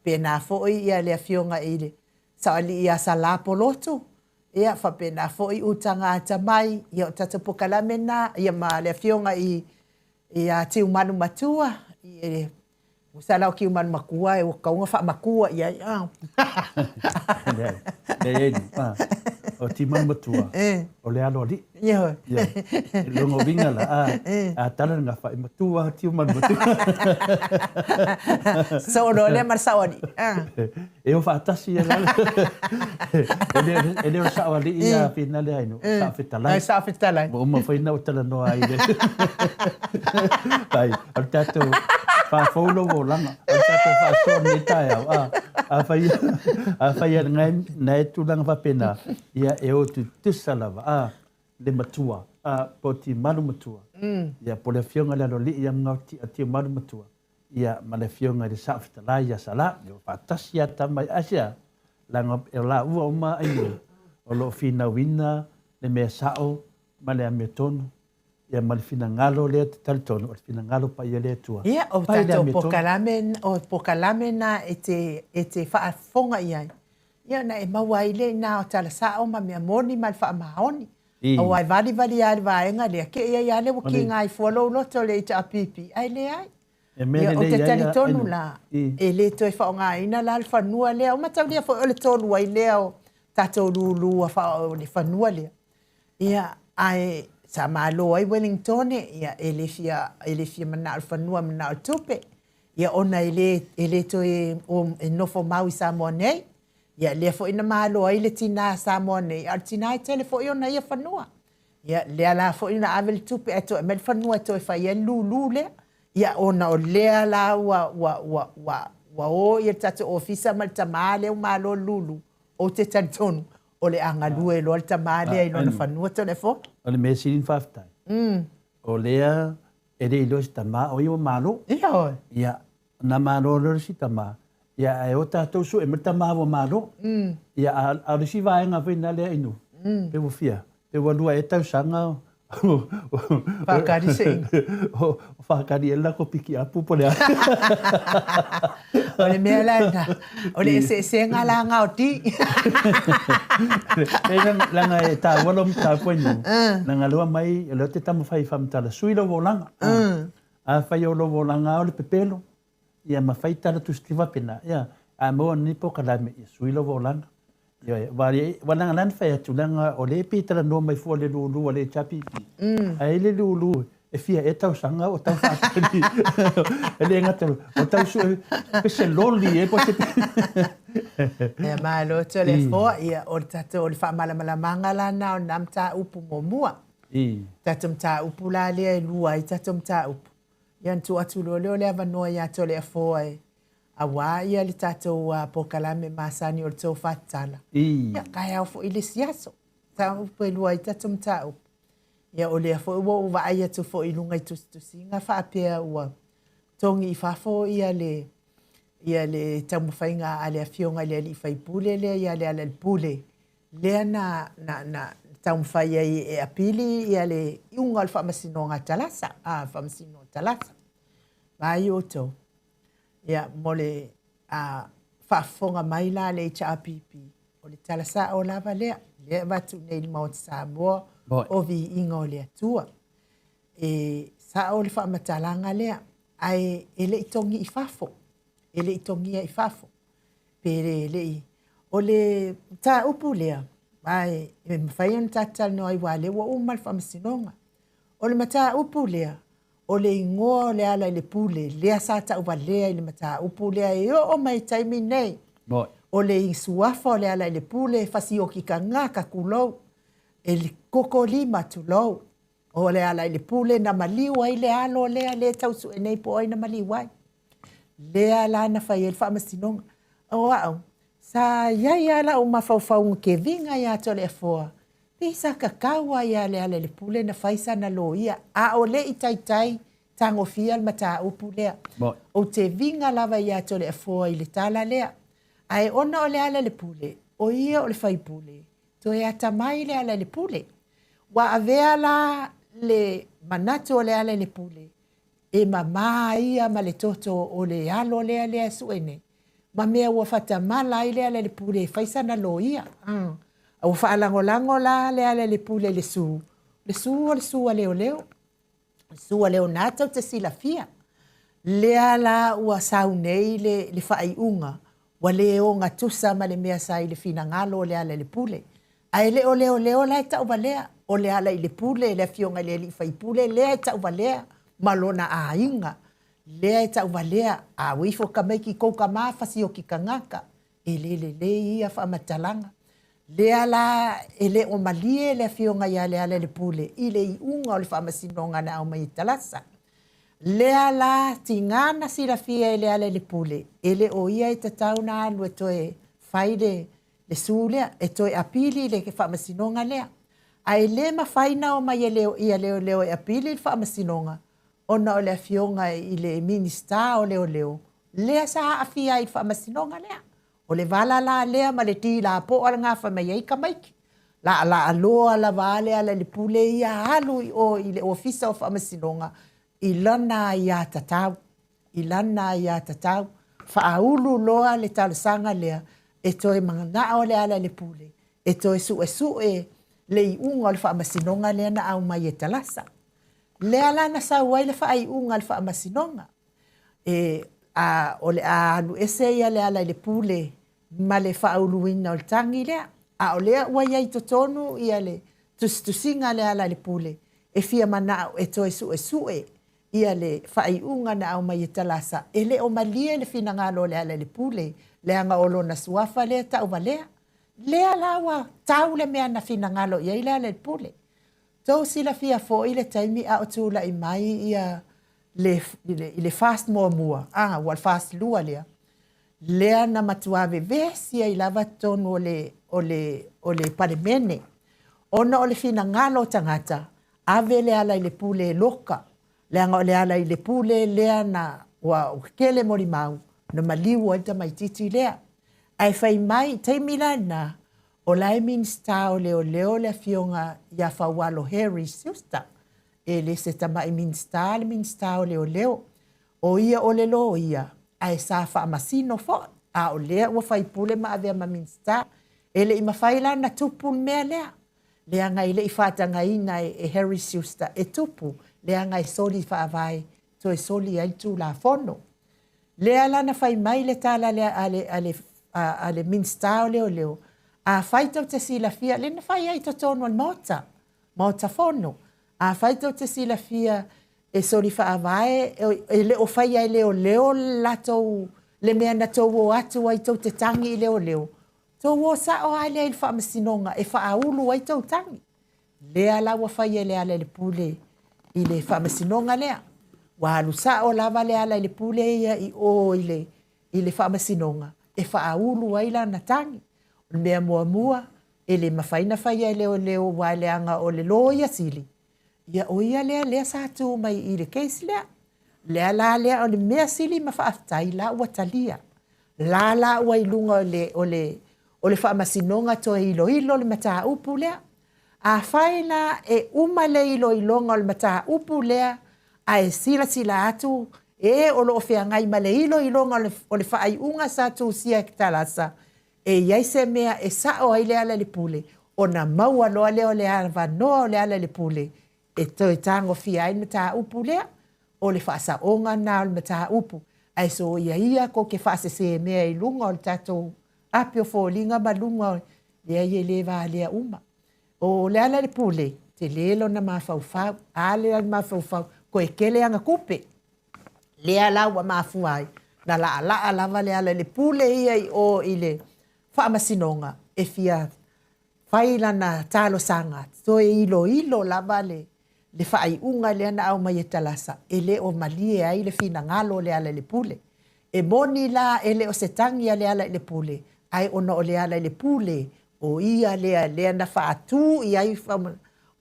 Pēnā fōi ia le fionga i le. Saali i a salapo lotu. Ia whapena fōi utanga ata mai. Ia o tātou pokalame nā. Ia ma le fionga i a tiu manu matua. Ia usala o ki umanu makua e o kaunga wha makua ia. Nei, o ti manu matua. O le alo li. Ia. Longo vinga la. A tala nga wha matua, ti umanu matua. So no le marsawani. E o wha atasi ia lala. E le o sawali ia whina le aino. Sa whetalai. Sa whetalai. Mo uma whaina o tala noa ai le. Pai, o tātou wha whaulo o langa. O tātou wha soa ni tai au. A whai ngai tūlanga whapena. Ia e o tu tusalawa. Le matua. Po ti manu matua. Ia po le fionga le alo li ia ngauti a ti manu matua. Ia ma le fionga le sa whetalai ia sala. Ia whatasi ata mai asia. Langa e la ua o ma aio. O lo fina wina le mea sao ma le ame tonu. Ia ma le fina ngalo le te talitonu. O le fina ngalo pa ia le tua. Ia o tātou pokalame na e te whaafonga iai. Ia na e maua ile na o tala sao ma mea moni ma le wha mahoni. O ai vali ai vaenga lea. Ke ia le waki ngai fualo loto le ita apipi. Ai le ai. Ia o te talitonu la. E le toi whaonga ina la le whanua lea. O matau lea o le tonu ai lea o tātou lulu a le whanua lea. Ia ai sa malo ai Wellington ia ele fia mana al whanua mana al tupe. Ia ona ele toi o nofo mau Samoa nei. Ia lea fo ina malo ai le tina Samoa nei. Al tina i tele fo iona ia whanua. Ia lea la fo ina avel tupe eto e mel whanua to e whai e lulu lea. Ia ona o lea la wa o ia tatu ofisa mal tamale o malo lulu. O te tantonu. O le angalue lo al tamale ai lona whanua to le fo. O le mea sirin whaftai. O lea e rei lo si tama o iwa malo. Ia oi. Ia na malo lo si tama. Ia e o tātou su e mata mawa malo. Ia a risi vaenga whina lea inu. Pe wo fia. Pe walua e tau sanga. Whakari se inga. O whakari e lako piki apu po lea. O le mea lana. O le se ngā la ngā o ti. Langa e tā walom tā poinu. Langa lua mai e leo te tamu whai whamtala. Sui lo wolanga. A whai o lo wolanga o le pepelo. Ia ma whai tala tu stiva pena. Ia a moa nipo kalame i sui lo wolanga. Walanga lan whai atu langa o le pitala no mai fua le lulu o le chapipi. A le lulu e fia e tau sanga o tau whakari. E le ngata o tau su e se loli e po se Ia malo to le fo ia o tato o le whamalamalanga lana o nam tā upu momua. Tato mta upu la lea e lua i tato mta upu. Ia ntu atu leo le avanoa ia to le fo e a wā ia le tato pokalame masani o le tau whatala. Ia kai au fo ili siaso. Tā upu e lua i tato mta upu. Ia o lea fo ua uwa ai atu fo ilunga i tusinga whaapea ua tongi i whafo ia le tamuwhainga a le fionga le ali whaipule le ia le ala pule. Lea na tamuwhai ai e apili ia le iunga al whamasinonga talasa. Whamasinonga talasa. Vai o tau. Ia, mole whaafonga mai la le cha apipi. O le talasa o lava lea. Lea watu nei li Maota Samoa o Viiga o le Atua. Sa o le whaamatalanga lea. Ai ele itongi i fafo. Ele itongia i fafo. Pere le o le ta upu lea. Ai me mawhai on tatal no ai wale wa umal whaamasinonga. O le mata upu lea. O le ingoa le ala le pule, lea sa ta uwa lea le mata upu lea e o mai taimi nei. O le isuafa o le ala le pule, fasi o ki ka ngaka kulou, e le koko lima tu lou. O le ala le pule na maliwa i le alo lea le tausu e nei po oi na maliwa. Lea la na fai e le whaamasinonga. O au, sa iai ala o mawhauwhaunga ke vinga ia to le afoa. Pisa kakaua ia le ale le pule na faisa na lo ia. A o le itaitai tango fia le mata upu lea. O te vinga lava ia to le afoa i le tala lea. Ai ona o le ale le pule. O ia o le fai pule. To e atamai le ale le pule. Wa avea la le manato o le ale le pule. E mama ia ma le toto o le alo lea lea suene. Ma mea ua fatamala i le ale le pule. Faisa na lo ia. Au whaalango-lango la le ale le pule le su. Le su a leo leo. Le su a leo nātau te sila fia. Lea la ua sau nei le whaai unga. Wa leo ngā tusa ma le mea sa i le fina ngalo le ale le pule. Ai leo leo la e tau walea. O le ala i le pule, le fionga le li whai pule, lea e tau walea. Malona a inga. Lea e tau walea. A wifo ka meiki kou ka mawhasi o ki ka ngaka. E le ia whaamatalanga. Lea la ele o malie le fionga ia le ale le pule. I le i unga o le whaamasinonga na au mai talasa. Lea la tingana si la fia ele ale le pule. Ele o ia e tatau na alu e toe whaide le sūlea. E toe apili le ke whaamasinonga lea. Ai le mawhaina o mai ia leo e apili le whaamasinonga. Ona o le fionga i le minista o leo. Lea sa afia i whaamasinonga lea. O le vala la lea ma le ti la po ala ngā whamai ei ka maiki. La aloa la vale ala le pule ia alu i le ofisa o whamasinonga. I lana ia tatau. I lana ia tatau. Whaaulu loa le talasanga lea. E toi mangana o le ala le pule. E toi su le i unga o le whamasinonga lea na au mai e talasa. Lea la na sa wai le whaai unga le whamasinonga. O le alu ese ia le ala le pule. Ma le whauluina o le tangi lea. A o lea ua iai totonu ia le tusinga le ala le pule. E fia mana e toe sue. Ia le whaiunga na au mai e talasa. E le o malie le fina ngalo le ala le pule. Lea nga olo na suafa lea tauwa lea. Lea lawa tau le mea na fina ngalo ia le ala le pule. Tau sila fia fo i le taimi a o tula i mai ia le fast mua. Wal fast lua lea. Lea na matuave vesia i lava tonu o le palemene. Ona o le fina ngalo tangata, ave le ala i le pule loka. Lea nga o le ala i le pule lea na wa ukele mori mau, na maliu o mai titi lea. Ai fai mai, teimila na, o lai minsta o leo le fionga ia fawalo Harry Siusta. E le se tamai minsta o leo. O ia o le lo ia. Ai sa whaamasino fo, a o lea ua whai pule ma avea ma minsta, ele i mawhaila na tupu mea lea. Lea ngai le i whātanga ina e Harry Siusta e tupu, lea ngai soli whaavai, to e soli aitu la fono. Lea la na whai mai le tala lea ale minsta o leo. A whaitau te sila fia, le na whai ai to tonu al Maota fono. A whaitau te sila fia, e sori whaavae, e leo whai ai leo latou, le mea na tau o atu ai tau te tangi i leo. Tau o sa o ai lea il whaamasinonga, e whaaulu ai tau tangi. Lea la wa whai ai lea le pule i le whaamasinonga lea. Walu sa o lava lea le pule ia i le whaamasinonga, e whaaulu ai la na tangi. O mea mua, e le mawhaina whai ai leo wa leanga o le loia sili. Ia o ia lea sa tu mai i le case lea. Lea o le mea sili ma whaaftai la ua talia. La ua ilunga o le whaamasinonga to e ilo le mata upu lea. A whaina e uma le ilo ilonga o le mata upu lea a e sila atu e o loo feagai ma le iloiloga o le faaiʻuga sa tusia ke talasa e iai se mea e saʻo ai le ala le pule ona maua loa lea o le avanoa o le ala le pule e toe tagofia ai le mataupu lea o le faasaʻoga na o le mataupu ae so ia ko ke faasesē mea i luga o le tatou ape o foliga ma luga ia ia lē valea uma o le ala le pule te lē lona mafaufau a le ala mafaufau ko e kele anga kupe lea lau a mafua ai na laa lava le ala le pule ia i o i le faamasinoga e fia fai lana talosaga toe ilo lava le faaiʻuga lea na au mai e talasa e lē o malie ai le finagalo o le ala i le pule e moni la e lē o se tagi a le ala i le pule ai ona o le ala i le pule o ia lea na faatū i ai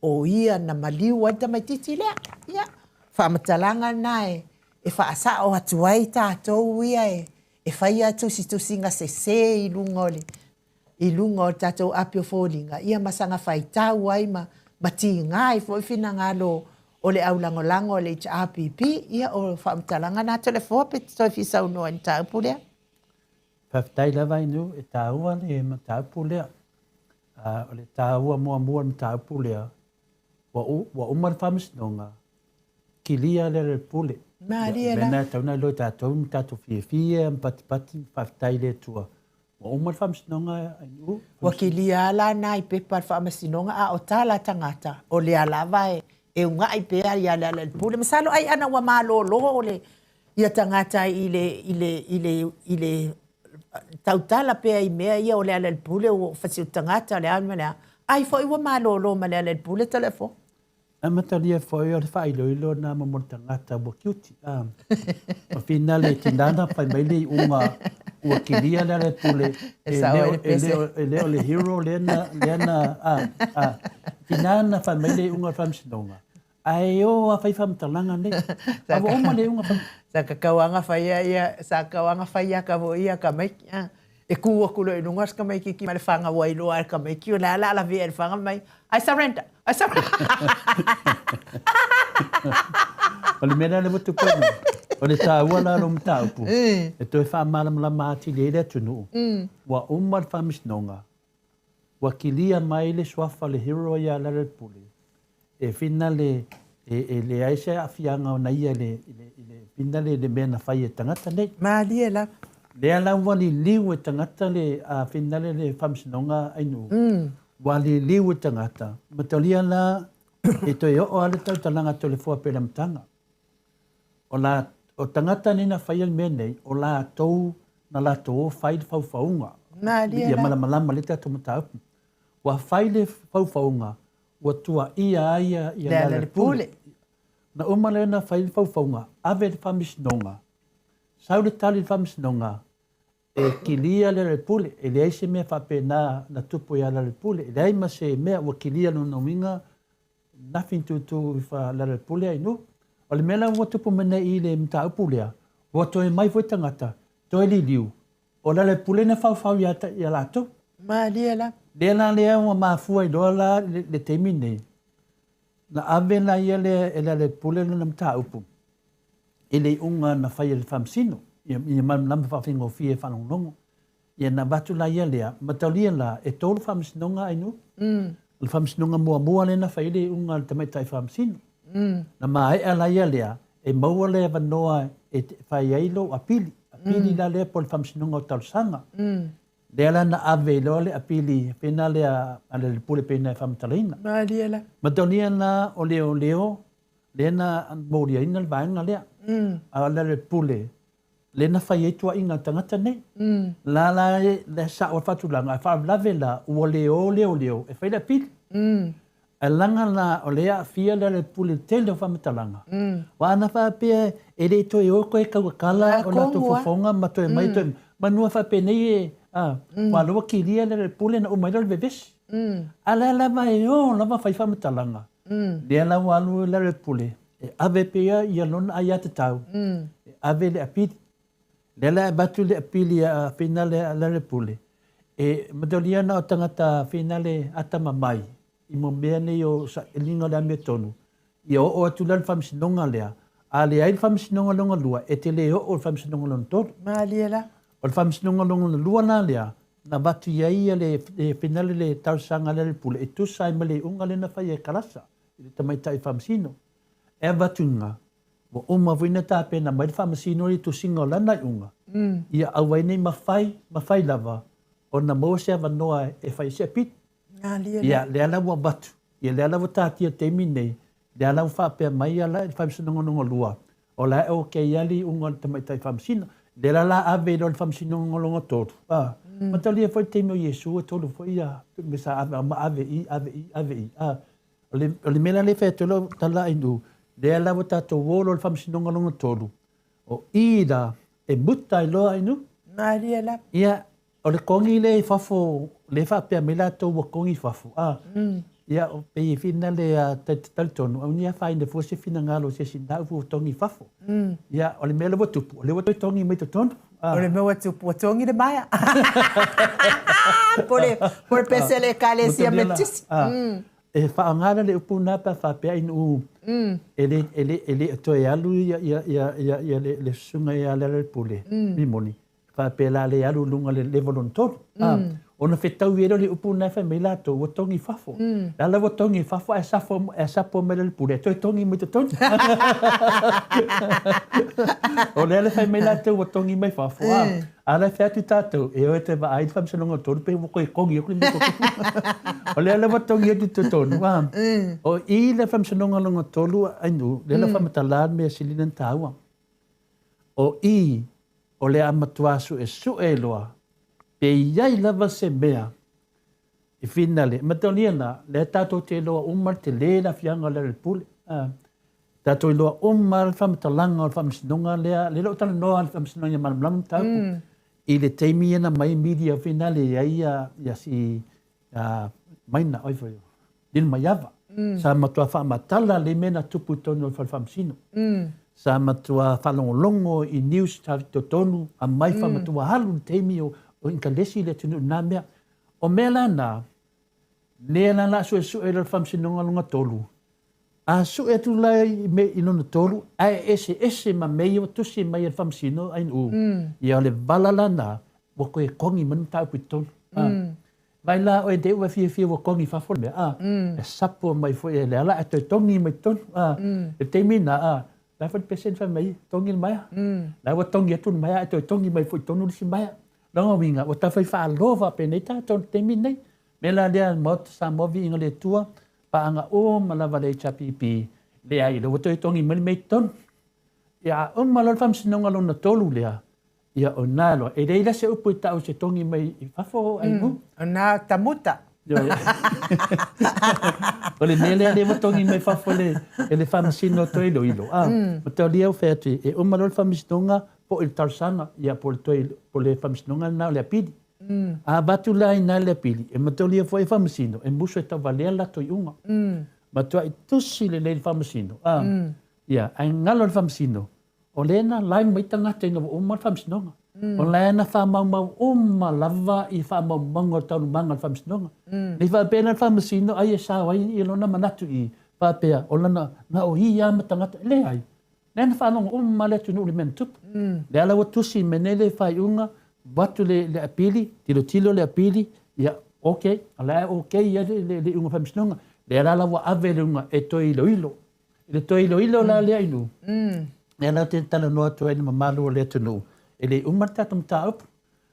o ia na maliu ai tamaitiiti lea ia faamatalaga na e faasaʻo atu ai tatou ia e faia tusitusiga sesē i luga o le tatou ape o foliga ia masaga faitau ai ma tigā i foʻi finagalo o le aulagolago o le HRPP ia o faamatalaga na telefoa pe toe fisaunoa i le taupu lea Faftai lava inu e tāua le mataupu lea. O le tāua mua le mataupu lea. Wa umar whamasinonga. Ki lia le pule. Maria la. Mena tauna lo tātou tātou fie pati faftai le tua. Wa umar whamasinonga inu. Wa ki lia la na i pepa whamasinonga a o tāla tangata. O le alava e unga i pea i ala le pule. Masalo ai ana wa malolo o le ia tangata i le tautala pea i mea ia o le ala le pule o fasiu tangata le almana. Ai fo iwa malolo ma le ala le pule telefo. A matalia foi o le whailoilo na mamon tangata wa kiuti. O finale tinana pai maile unga ua kilia le ala le pule. E leo le hero lena tinana pai maile unga whamsinonga. Ai o a whai whamtalanga ne. Awa oma le unga whamsinonga. Sa kakawanga whaia ka vo ia ka maiki. E kua kulo e nungas ka maiki ki male whanga wailo ar ka maiki. O la vea e whanga mai. I surrender. O le mena le mutu kono. O le tāua la lo mtaupu. E toi whamala la maati le ere tunu. Wa umar whamisnonga. Wa kilia mai le swafa le hero ia la le pule. E fina le aise a fianga o na ia le fina le mena whai e tangata nei. Maalia la. Le ala wali liu e tangata le a fina le whamsinonga ainu. Wali liu e tangata. Matalia la e toi o ale tau talanga to le fua pera mtanga. O tangata nina whai al mea nei, o la tou na la tou whai whauwhaunga. Maalia la. Ia malamalama le tato mataupu. Wa whai le whauwhaunga. Wa tua ia le pule. Na umale na whai whauwhaunga. Ave le whamisnonga. Sau le tali le whamisnonga. E kilia le pule. E le aise mea whape na tupu ia le pule. E le aima se mea wa kilia no winga. Nothing to wha le pule ai no. O le mea wa tupu mene i le mta upulea. Wa toe mai fo tangata. Toe li liu. O le pule na whauwhau ia lato. Maalia la. Lea lea ua mafua i doa la le teimi nei. Na ave na ia le pule na mtaupu. E le unga na whai le whamsino. Ia lama whawhingo fie whanongongo. Ia na batu la ia lea. Mataulia la e tolu whamsinonga ainu. Le whamsinonga mua le na whai le unga le tamaitai whamsino. Na mai ala ia lea. E maua le vanoa e whai ailo apili. Apili la lea po le whamsinonga o talusanga. Lea la na ave le apili pena lea ale le pule pena whamatalaina. Maalia la. Matonia na o leo lea na mauria ina le vaenga lea. Ala le pule. Le na whai etua inga tangata nei. La le sa o whatulanga. E whaulave la ua leo. E whai le apili. E langa la o lea fia le pule tele o whamatalanga. Wa ana whapea e le toi oko e kawakala o la to fofonga ma toi mai toi. Manua whape nei e wa loa ki lia le pule na umaira le bebesi. Ala mai lava whai whamatalanga. Lea la walu le pule. E ave pea ia lona ai ate tau. E ave le apili. Lea la batu le apili a whina le pule. E madolia na o tangata whina le atamamai. I mo mea nei o sa elinga le ame tonu. Ia o atu le whamsinonga lea. A le ai whamisinonga longa lua, e te leo o whamisinonga longa tolu. Maliela. O whamisinonga longa lua nā lea, na watu ia le whinale le tausanga le pule, e tusa ma le unga le na whai e karasa, i le tamaitai whamisino. E watunga, wa uma wina tā pēna mai whamasino le tusinga o lana i unga. Ia awai nei mawhai lava, o na mose ava noa e whai se pit. Ia le ala wa batu, ia le ala wa tātia teimi nei, le ala wa whapea mai ala i whamisinonga lua. O la e o kei ali unga le tamaitai whamisino, le la ave lo le whamisinonga longa tolu. Matali e foi teimi o Yesu, e tolu foi ia, me sa ave i. O le mela le whea tolo tala inu, le ala wa tātou wolo le whamisinonga longa tolu. O ida e muta i loa inu. Maliela. Ia, o le kongi le fafo, le whapea me la tau wa kongi fafo. Ia, o pe i whina le talitonu, au nia whaine fo se whina ngalo se sinau fu tongi fafo. Ia, o le mele wa tupu, o le wa tongi mai tonu. O le mewa tupu, o tongi le maia. Por pese le kale si a metisi. E whaangara le upu napa whapea inu ele to e alu ia le sunga ia le pule, mimoni. Whapea la le alu lunga le volontoru. Ona whetau ero le upu nai whai mei lato, o tongi fafo. Lala o tongi fafo e sapo me le pule, toi tongi mai te tonu. O lele whai mei lato, o tongi mai fafo. Ala whea tu tātou, e oe te wa aid whamsanonga tonu, pe wako e kongi, okuri me koko. O lele o tongi e tu tonu. O i le whamsanonga longa tolu ainu, lele whamatalan mea silinan tāua. O i, o le amatuasu e su e loa, pe iai lava se mea, i finale. Matonia na, le tātou te loa umar te le la fianga le pule. Tātou loa umar whamatalanga o whamasinonga lea, le lo tala noa al whamasinonga malamlam tāpu. I le teimi ena mai media finale ia si maina oifo. Dil mai ava. Sa matua whamatala le mena tupu tonu o whamasino. Sa matua whalongolongo i news tāwito tonu, a mai whamatua halu teimi o inkalesi le tunu nā mea. O mea lana, lea lana su e le whamsinonga longa tolu. A su e tu lai me inona tolu, ai ese ma mei o tusi mai e whamsino ain u. Ia le vala lana, wako e kongi manu tau pi tolu. Vai la o e te ua fia wa kongi whafol mea. E sapo mai fo e le ala, e toi tongi mai tolu. E te mina, lai fo pesen wha mai, tongi le maia. Lai wa tongi atu le maia, e toi tongi mai fo tonu lisi maia. Longa winga, o ta whai whaalova pe nei tātou te minei. Me la lea Maota Samoa Viiga le tua, pa anga o malawa le chapipi le ai, le wato i tongi mani mei ton. Ia o malol whamsinonga lona tolu lea, ia o nalo, e reila se upu i tau se tongi mai i whafo ai mu. O nā tamuta. O le mele le watongi mai whafo le, e le whamasino to ilo ilo. Ma tau lia o wheatui, e o malol whamisinonga, po il tarsanga ia po le whamisinonga na le apidi. A batu lai na le apidi, e matolia fo e whamasino, e muso e tau valea lato i unga. Matua i tusi le whamasino. Ia, ai ngalo le whamasino, o lena lai mai tangata ina o umar whamisinonga. O lena whamau uma lava i whamau mango taunu manga le whamisinonga. Ni whapena le whamasino, ai e sāwai i lona manatu i whapea, o lana na o hi ama tangata, le ai. Nena whanonga umma le tunu le mena tupu. Le ala watusi menele whai unga, watu le apili, tilo le apili, ia ok, ala ok ia le unga whamisinonga. Le ala wa ave le unga e toi ilo. Le toi ilo la le ainu. Le ala te tala noa toi ni mamalu o le tunu. E le umar tatum ta upu.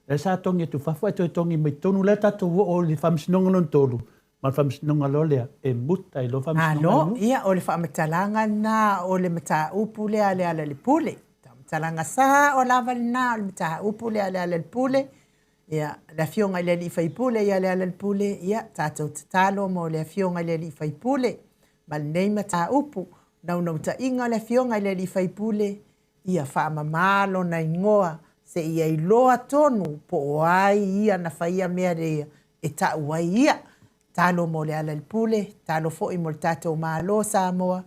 Le sa tongi e tu whafua e toi tongi mai tonu le tatu o le whamisinonga lon tolu. Ma whamisinonga lo lea e muta i lo whamisinonga inu. Ia o le whamatalanga na o le mata upu le ale ale le pule. Talanga sa o lava na o le mata upu le ale ale le pule. Ia la fionga le li fai pule ia ale ale le pule. Ia tātou tatalo mo le fionga le li fai pule. Ma le nei mata upu. Nau ta inga le fionga le li fai pule. Ia whaamamalo na ingoa. Se ia i loa tonu po o ai ia na whaia mea rea e ta uai ia. Talo mo le ala le pule, talo fo'i mo le tātou mālo Samoa,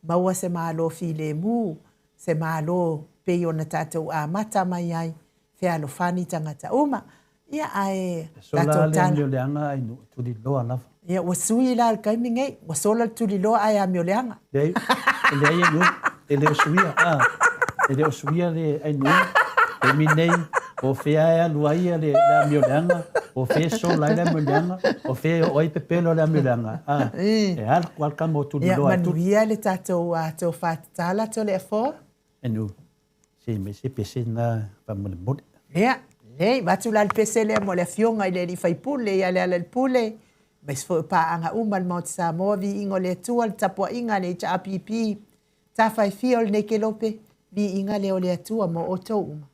maua se mālo file mu, se mālo pei o na tātou a mata mai ai, whea lo whani tangata uma. Ia ai tātou tala. Sola le leanga ai no tuli loa lava. Ia, wa sui la al kaimingei, wa sola tuli loa ai a mio leanga. Le ai nu. ele o suia ele o suia le ai no e minei o fea luai le la miolanga o fe so la la miolanga o fe o i pepelo la miolanga e al qual camo tu Ia lo ai tu manuia le tatou a tau whātala tau le afo. enu se me se pese na pa mo mo Ia, lei, matu la le pese le mo le fionga i le li fai pule, ia le ala le pule. Mais fo pa anga umal mo Samoa vi ingo le tua le tapua inga le cha apipi. Ta fai fiol ne ke lope vi inga le o le tua mo o tau uma.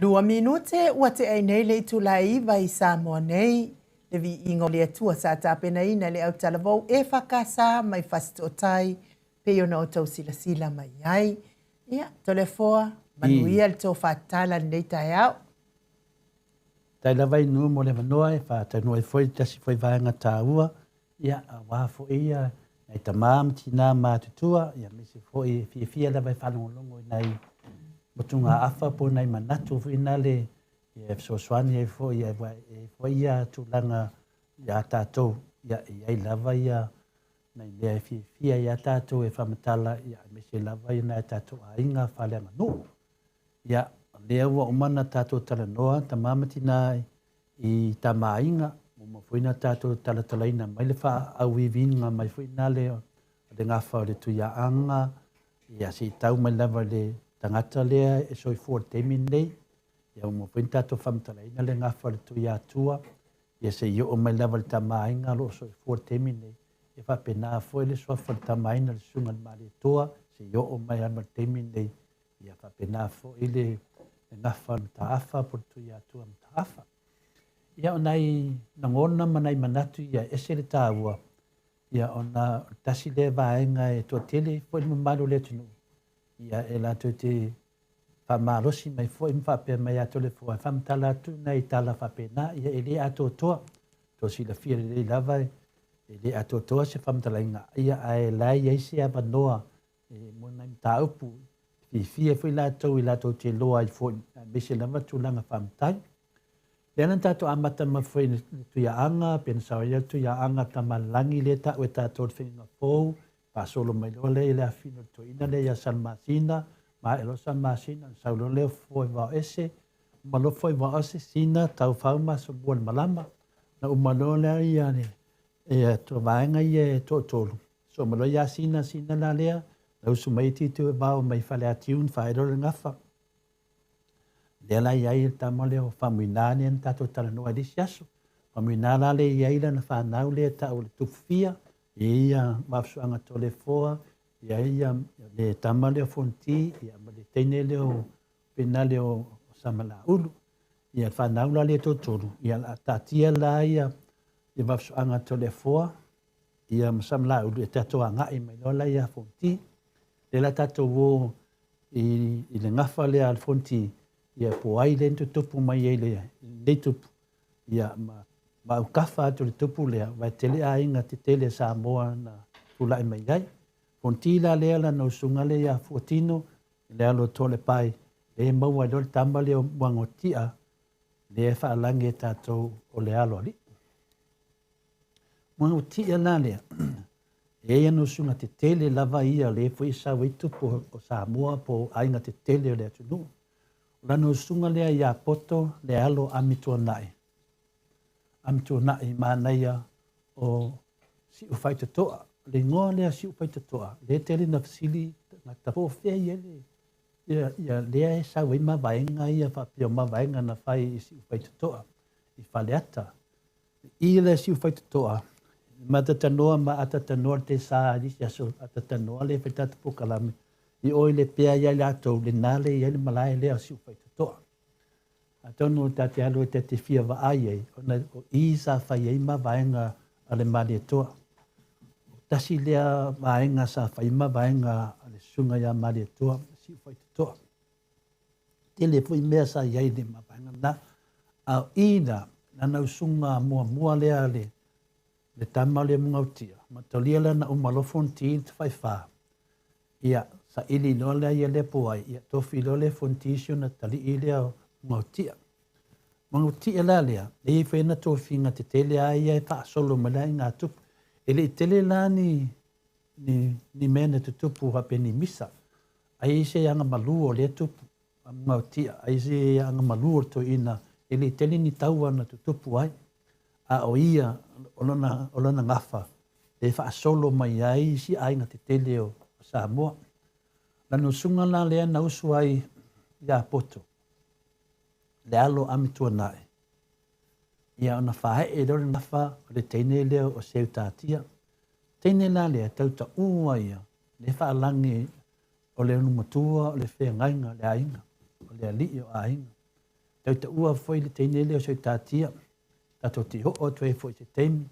Lua minute ua te ai nei le tu la iwa I Samoa nei. Le vi ingo le atua sa tāpena ina le au talavou e whakasa mai whasitotai pe ona o tau sila sila mai ai. Ia, tole foa, manuia le tō whatala nei tai au. tai lava inu mo le manoa e whātanua e foi tasi foi vaenga tā ua. Ia, a wāfo ia, nei ta māma tina mātutua, ia me se foi fia lava e whalongolongo i nei motunga afa po nei manatu ina le e fsoswani e foi ia tulanga ia tātou ia i lava ia nei le fia ia tātou e whamatala ia me se lava ia tātou a inga whale manu. Ia lea ua umana tātou tala noa ta mamatina i ta mainga mo fuina tātou tala talaina mai le wha au I vinga mai fuina le o le ngafa o le tuia anga ia si tau mai lava le tangata lea e soi fuor temin nei ia mo fuina tātou whamatalaina le ngafa o le tuia Atua ia se i o mai lava le ta mainga lo soi fuor temin nei e wha pena foi le soafa le ta mainga le sunga le mali toa se i o mai lava le temin nei ia wha pena foi le ngafa mtaafa por tu ia tu mtaafa ia onai nangona manai manatu ia esele taua ia ona tasi le vaenga e to tele foi mo malo le tunu ia e latou te faamalosi mai foʻi ma faapea mai ato le foa faamatala atu nai tala faapena ia e lē atoatoa tosilafia lelei lava e lē atoatoa se faamatalaina ia ae lai ai se avanoa mo nai mataupu fifia foi latou i latou te loa ai foʻi me se lava tulaga faamatai le ana tatou amata ma foi le tuiaaga pena sauai le tuiaaga tamalalagi le taʻu e tatou le fegagafou paasolo mai loa le i le afino le toeina le ia salmasina ma e losa masina saulo le foi va ese ma lo foi va ese sina tau fau ma so buon malama na umalo le ia ne e to vaenga ie to tolu so malo ia sina la lea na usu mai ti tu ba mai fale atiun fa ero ngafa le la ia i tamale o famuinani en tato tala no adi siaso famuinala le ia ila na fa nau le ta o tu fia ia mafsu anga tole foa ia le tamale o fonti ia ma le tene le o penale o samala ulu ia fa nau la le to tolu ia tatia la ia mafsu anga tole foa ia samala ulu e tato anga i mai lola ia fonti le la tato wo i le ngafa le al fonti ia po ai le tupu mai le tupu ia ma ukafa atu le tupu lea vai tele a inga te tele Samoa na tula mai ai fonti la lea la no sunga le ia fuatino le alo tole pai le maua le tamba le wangotia le fa lange tatou o le alo ali wangotia la lea e ia no sunga te tele lava ia le foi sa waitu o Samoa po ainga te tele le atunu lano sunga lea ia poto le alo amitua nai manaia o si ufai toa le ngoa lea si ufai toa le tele na fasili na tapo fea ia lea e sa wai mawaenga ia whapio mawaenga na whai si ufai toa i whaleata i le si ufai toa matatanoa ma atatanoa te sa alisi aso atatanoa le whaitata pokalame i oi le pea ia le atou le nale ia le malae lea si ufai toa atono tate alo e te fia wa ai ei o i sa whai ei mawaenga ale mali toa tasi lea maenga sa whai mawaenga ale sunga ia mali toa si ufai toa tele fui mea sa iai le mawaenga na au ina na usunga mua lea le tama le mungautia ma tolia la na umalofonti te whai wha ia sa ili no le ia le poai ia tofi lo le fontisio na tali ile au mangautia la lea e whaina tofi nga te tele ai e pa solo malai ngā tupu ele tele la ni mena te tupu hapeni misa ai se anga malu o le tupu mangautia ai se anga malu o to ina ele tele ni taua na te tupu ai a o ia olona ngafa e fa solo mai ai si ai nga te tele o Samoa lano sunga la lea na usu ai ia poto le alo amitua nai ia ona fae e lor ngafa le teine leo o seu tatia teine la lea tauta ua ia le fa alangi o le numatua o le fea ngainga le ainga o le alii o ainga tauta ua foi le teine leo seu tatia tato ti ho o tue foi te teimi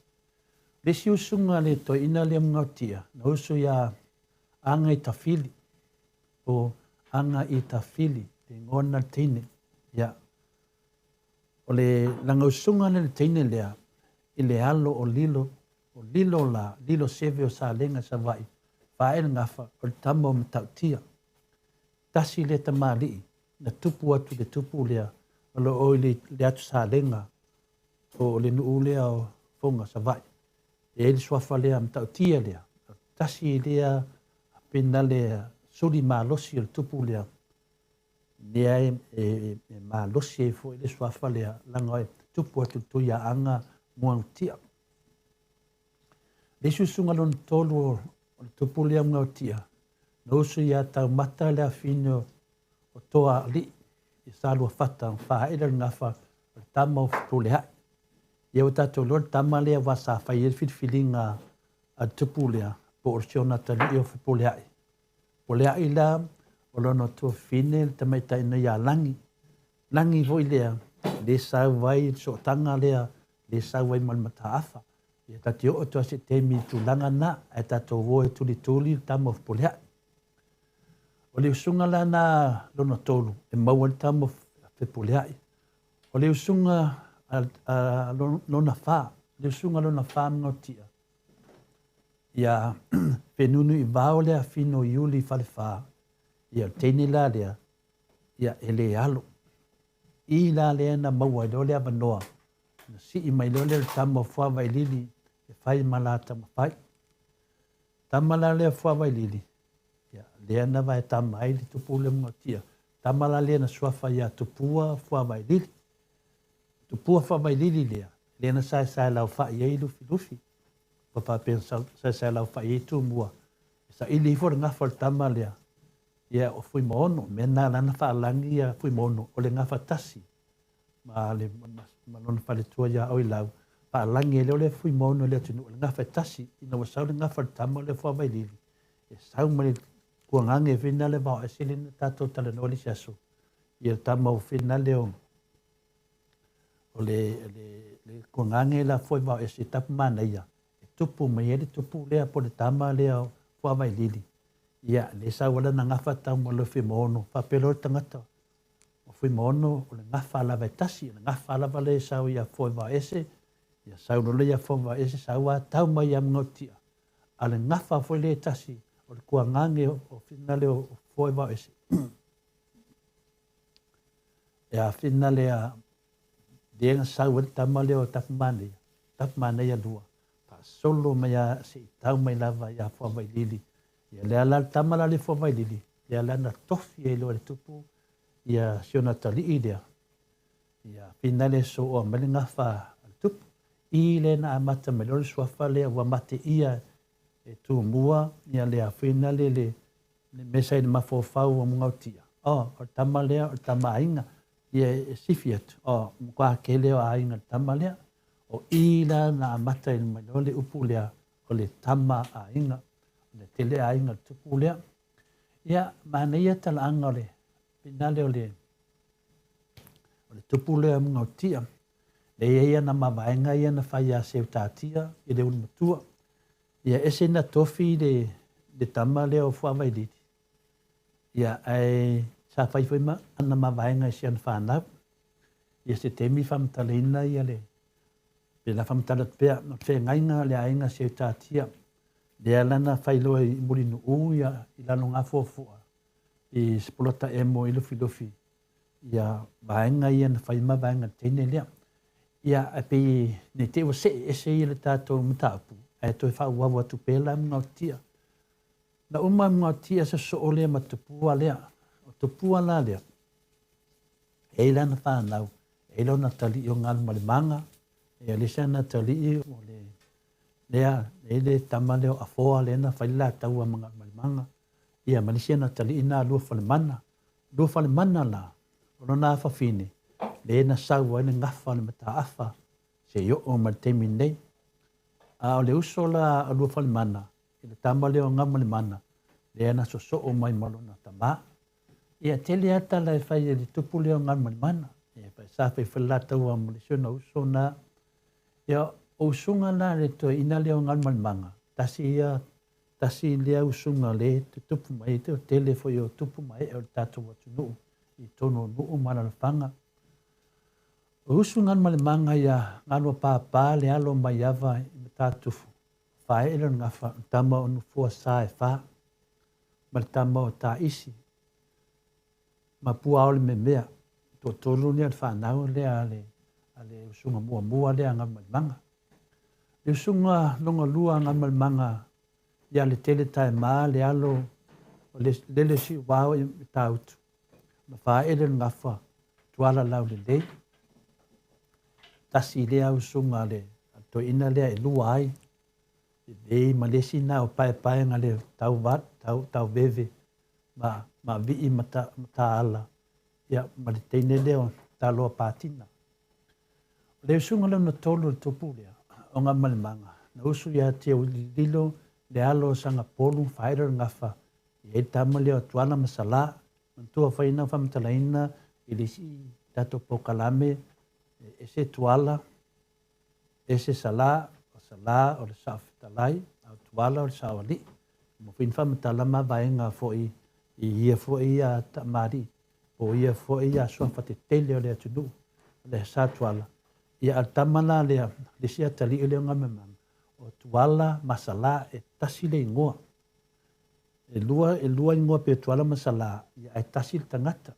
le si usunga le to ina le mngautia na usu ia anga i tafili o anga i tafili le ngona teine ia o le langa usunga le teine lea i le alo o lilo la lilo seve o sa lenga sa vai fae ngafa o le tamo matautia tasi le tamali na tupu atu le tupu lea o le oili le atu sa lenga o le nuu lea o fonga sa vai e le swafa lea matautia lea tasi lea pena lea suri malosi o le tupu lea lea e malosi e fo le swafa lea langa e tupu atu tuia anga muautia le susunga lon tolu o le tupu lea muautia na usu ia tau mata lea fino o toa li i salua fata whahaira ngafa o le tama o tole hai ia o tatou lor tama lea wasa whai e whitwhilinga a tupu lea po orsiona tali i o whipole hai pole hai la o lono tua fine le tamaita ina ia langi voi lea le sau vai so tanga lea le sau vai malmata afa ia tati o tua se temi tulanga na e tatou wo e tuli tama o whipole hai O le usunga la na lona tolu, e maua le tamo fepuleai. O le usunga lona wha, le usunga lona wha mnotia. Ia penunu i vao lea fino iuli fale wha. Ia teini la lea, ia ele alo. I la lea na maua i lolea vanoa. Na si i mai lolea le tamo fua vai lili, e whai malata ma whai. Tamala lea fua vai lili. Lea na vai tamai li tupule mnotia. Tamala lea na suafa ia tupua fua vai lili. Tupua fua vai lili lea. Lea na sai lau wha iei lufi lufi. Papa pensa sai lau wha iei tu mua. Sa ili ifo le ngafa le tama lea. Ia o fui moono. Mena lana wha alangi ia fui moono. O le ngafa tasi. Ma le malona wha le tua ia oi lau. Wha alangi e leo le fui moono lea tunu. O le ngafa tasi. Ina wasau le ngafa le tama le fua vai lili. E sau ma le kua ngange fina le vao esili na tato tala noli siaso. Ia tama o fina leo. O le kua ngange la foi vao esili tapu mana ia. E tupu mai ele tupu lea po le tama lea fua vai lili. Ia le sau wala na ngafa tau mo le fui moono. Whapelo le tangata. O fui moono o le ngafa ala vai tasi. Le ngafa ala vale sau ia foi vao ese. Ia sau nole ia foi vao ese sau a tau mai ia mnotia. Ale ngafa foi le tasi. O le kua ngange o fina leo foi vao ese. Ia fina lea denga sau wale tama leo tapu mane. Tapu mane ia lua. Pa solo mai a se tau mai lava ia foi vai lili. Ia lea la tama la le foi vai lili. Ia lea na tofi e leo le tupu. Ia siona tali i lea. Ia fina le so o mele ngafa al tupu. I le na amata me leo le suafa lea wa mate ia e tu mua ia le afina le mesa i le mafofau o mungautia. O tama lea, o tama ainga, ia e sifiat. O mkwa ke leo ainga tama lea, o ila na amata i le mailo le upu lea, o le tama ainga, o le tele ainga tupu lea. Ia mana ia talaanga o le, pinale o le tupu lea mungautia. Le ia na mawaenga ia na whaia seu tātia, i le unumatua. Ia ese na tofi de tama leo fua vai lili. Ia ai sa whai ma ana mawaenga isi ana whanau. Ia se temi whamtalina ia le. Pela whamtala pia no te ngainga le ainga seu tātia. Lea lana whailoa i murinu ia i lano ngā fuafua. I spolota emo i lufi lufi. Ia waenga ia na whaima waenga teine lea. Ia api ne te wa se ese i le tātou mtaapu. E toi whauawa tu pēla mnotia. Na uma mnotia sa so olea ma tupua lea. O tupua la lea. E lana whanau. E lana tali i o ngālu malimanga. E alisa na tali i o le lea. E le tama leo a foa lena whaila taua mga malimanga. Ia malisia na tali i nā lua whalemana. Lua whalemana la. Ono nā whawhine. Le na saua ene ngafa le mata afa. Se yo o martemi nei. A o le uso la alua whalemana, i le tama leo ngama le mana, le ana so o mai malona tama. Ia tele ata la e whai e le tupu leo ngama le mana, ia whai sa whai whalata ua mo le siona uso na. Ia o usunga la le to ina leo ngama le manga, tasi lea usunga le te tupu mai, te o tele fo i o tupu mai e o tato watu nuu, i tono nuu mana le whanga. O usu ngama le manga ia ngalo pāpā le alo mai ava i tātufu. Whae ilo ngafa tama o nufua sa e wha. Ma le tama o tā isi. Ma pua ole me mea. Tō tōru ni al whanau lea ale usunga mua lea ngama le manga. Le usunga longa lua ngama le manga. Ia le tele tae maa le alo. O le si wao i tāutu. Ma whae ilo ngafa. Tuala lau le lei. Tasi lea usunga le. To ina lea e lua ai. E malesi na o pae nga le tau vat, tau beve. Ma vii mata ala. Ia ma le teine leo ta loa pātina. Le usunga leo na tolu le topu lea. O nga malimanga. Na usu ia te lilo le alo sanga polu whaera ngafa. Ia tama leo tuana masala. Mantua whaina whamatalaina. Ili si tato pokalame. Ese tuala. Ese sala o le saafitalai, au tuala o le saawali. Mo finfa matalama vaenga foi I ia fo ia ta mari. O ia fo ia sofa te tele o le atunu. Le satuala. Ia altamana le sia tali o le ngamamam. O tuala masala e tasi le ingoa. E lua ingoa pe tuala masala. Ia e tasi le tangata.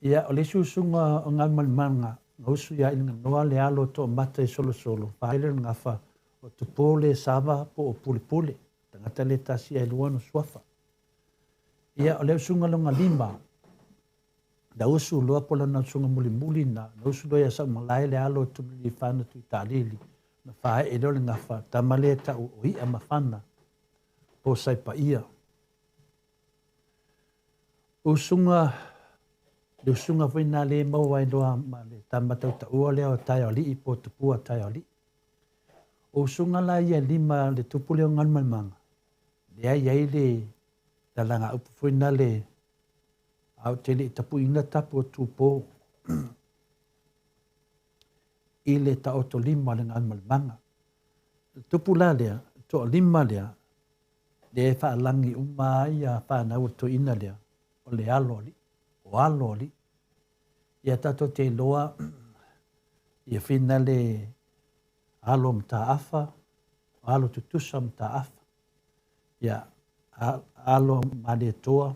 Ia o le susunga o ngamamanga. Ngausu ia ina noa le alo to mata e solo solo. Paile ngafa o tupole sava po o pule pule. Tangata le tasi e lua no suafa. Ia o le sunga longa lima. Da usu loa pola na sunga muli muli na usu loa sa malai le alo tu li fana tu italili na fa e le ngafa tamale ta o i ama fana po sai pa ia usunga le sunga foi na le mo wai loa ma le tamata ta o le o tai ali i po tu pua tai ali usunga la ia lima le tupu le ngal manga le ai ai le talanga upu foi na le au tele tapu ina tapu tupo ile ta oto lima le ngal manga tupu la lea to lima lea le fa langi uma ia fa na oto ina lea o le aloli o aloli ia tato te loa ia fina le alo mta afa alo tutusa mta afa ia alo male toa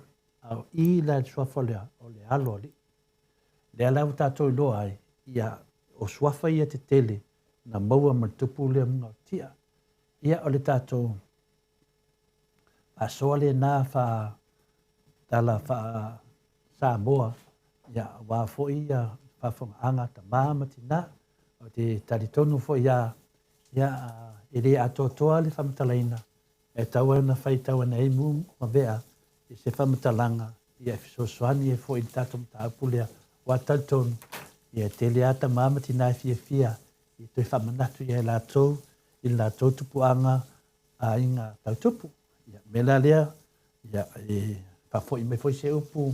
au i la suafa o le alo ali. Le alau tātou loa ai, ia o suafa ia te tele, na maua matupu le mga tia. Ia o le tātou, a soa le nā wha, tala wha Samoa, ia wā fo ia whawhonga anga ta māmati nā, o te taritonu fo ia e le atotoa le whamatalaina, e taua na whai taua na eimu ma vea, i se whamatalanga, i e fisosoani e fo i tato mtaapulea, wa tautonu, i e tele ata mamati nai fia, i toi whamanatu i e lātou tupuanga a inga tautupu. Ia mela lea, ia e whafoi me foi se upu,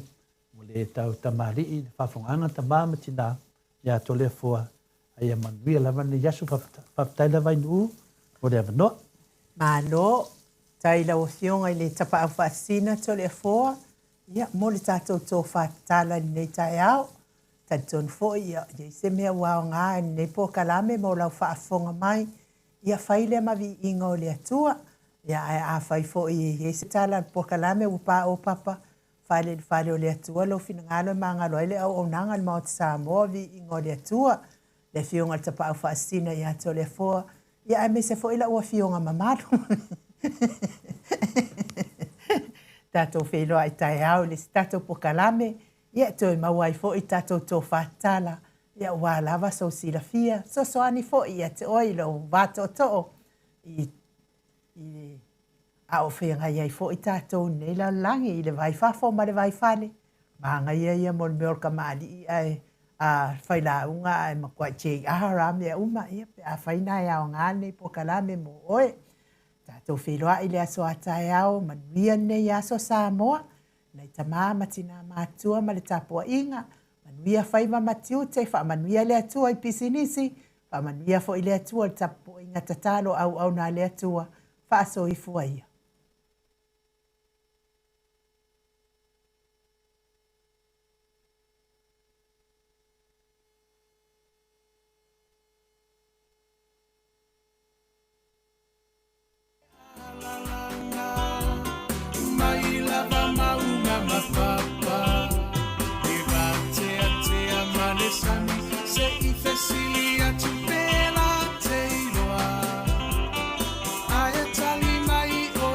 mo le tau tamari i whawhonganga ta mamati nā, ia tole fua, a ia manuia lavane yasu whaftaila vai nuu, mo le avanoa. Malo, tai la o fionga i le tapa au whaasina to le foa. Ia, mo le tātou tō whaatala ni nei tai au. Tai tōn fo ia, ia se mea wao ngā nei pō kalame mo lau whaafonga mai. Ia whaile mavi inga o le atua. Ia a whai fo i se tala pō kalame upa o papa. Whaile o le atua lo fina ngalo ma ngalo ele au o nanga le Maota Samoa vi inga o le atua. Le fionga le tapa au whaasina ia to le foa. Ia a me se fo ila ua fionga mamalo. Tātou wheloa i tai au, le tātou pokalame, ia toi mawai fo i tātou tō whātala, ia wā lava so sila fia, so soani fo ia te oilo, vāto to'o, i a o whenga iai fo i tātou nei la langi, i le vai whafo ma le vai whane, maanga ia mo le meorka maali i ai, a whaila unga ai makwai chei aharam ia uma, ia a whaina ia o ngāne pokalame mo oe, tātou wheloa i le aso atai au, manuia nei aso Samoa, nei tamā matina mātua ma le tāpua inga, manuia whaiva matiu te wha manuia le atua i pisinisi, wha manuia fo i le atua le tāpua inga tatalo au na le atua, wha aso i fuaia. I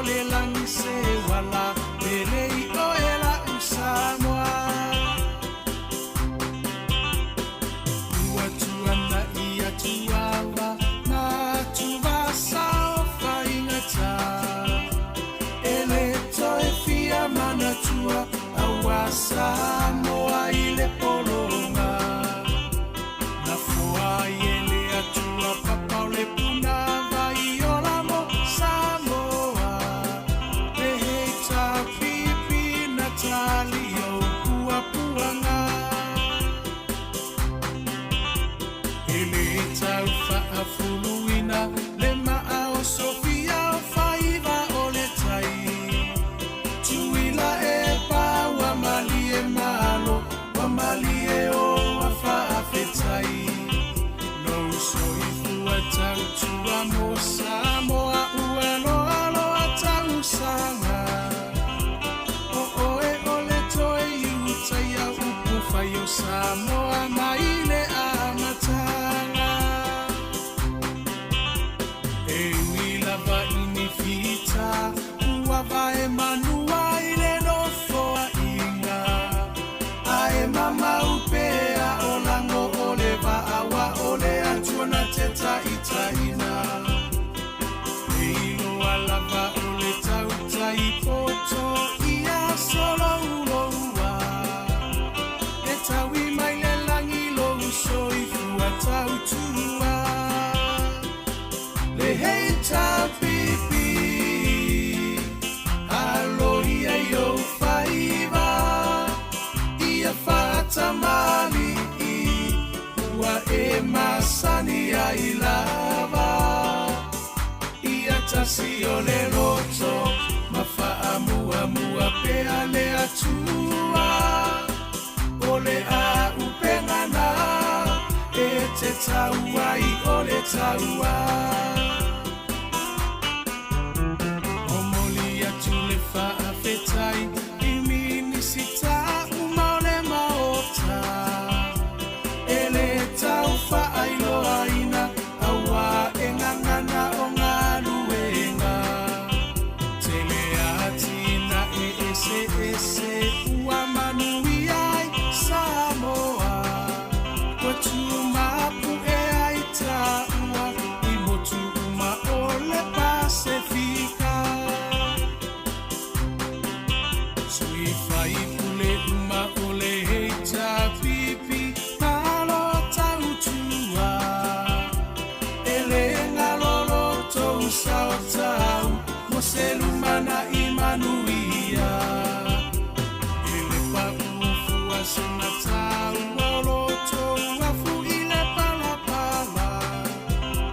mo Samoa uelo alo atausanga o oe ole toe iuta ia upufa yo Samoa maile amatanga e wila va inifita uava e manua ile no foa inga ae mama upea olango ole va awa ole Atua na teta itaina Eilo alava ole tauta ipoto ia solo uloua E tawi maile langi lo uso ifua tautua Le heita pipi Alo ia yo faiva Ia fata mali Ua e masani a ilava Ia tasi o le loto Mafaa mua mua pea le Atua Ole a upengana E te taua I ole taua Omoli atu le faa fetai Imini sita umole maota Ele tau whaailo aina Awa e ngangana o ngā luenga Tele atina e ese Ua manui ai Samoa Kwa tumapu e aita ua I motu uma ole Pasifika Sui fai pule uma ole heita pipi Sao tau, moselumana imanuia Ele pa ufua sena tau, oloto uafu ile pala pala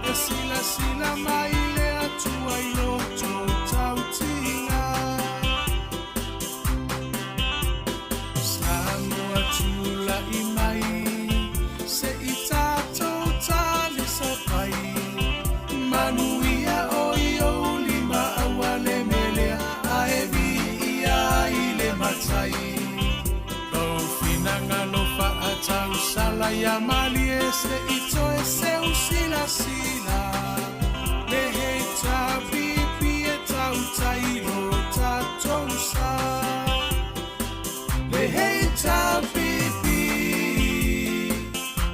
E sila sila maile Atua iloto tau tinga Samoa tula imai, se itato tali sapai Manuia oio lima awale melea aevi ia ile matai Lo finanga lo fa atau sala ya mali ese ito ese usila sila Le heita pipi e tau tailo tatousa Le heita pipi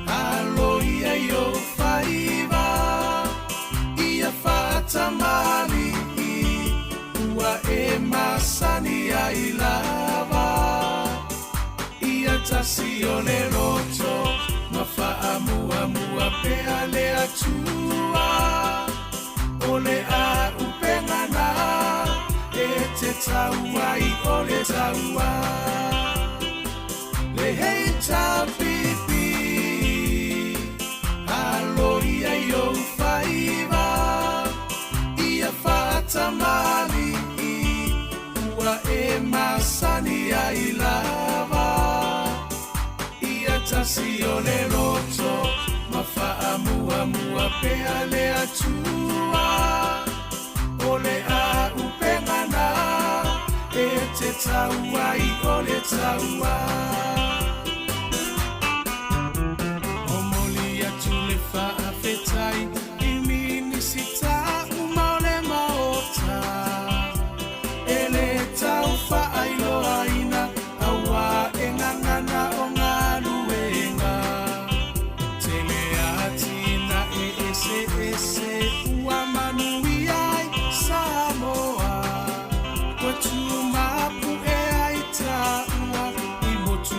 alo ia yo faiva Fata mali Ua e masani a ilava Ia tasi o le loto Mafaa mua mua pea le Atua Ole a upengana E te taua I ole taua Le heita pipi Alo ia yo faiva Fata mali Ua e masani a ilava Ia tasi o le loto Mafaa mua mua pea le Atua Ole a upengana E te taua I ole taua Omoli atu le faa fetai Imini sita Maota Ele tau whaailo aina Awa e ngangana o ngā luenga Tele atina e ese Ua manui ai Samoa Kwa tumapu e aita ua I motu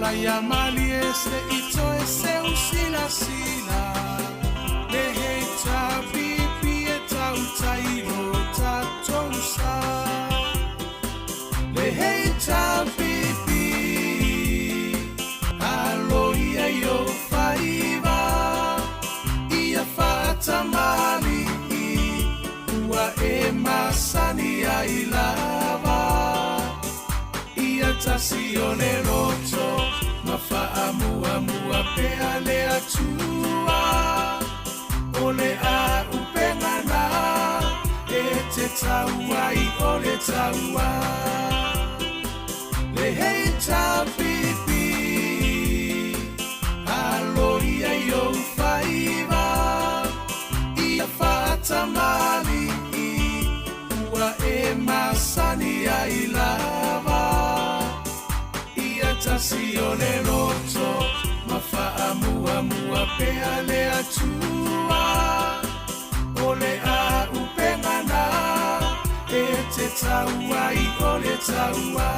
sala ya mali ese ito ese usila sila le heita pipi eta utairo tatosa le heita pipi alo ia yo faiva ia fata mali ua e masani ai lava ia tasione roto mafa'amuamua pea le atua o le a upengana e te tauai o le taua le heita pipi alo ia yo faiva ia fa'atamali ua e masani ai lava ia tasione roto mafa'amuamua pea le atua o le a upengana e te tauai o le taua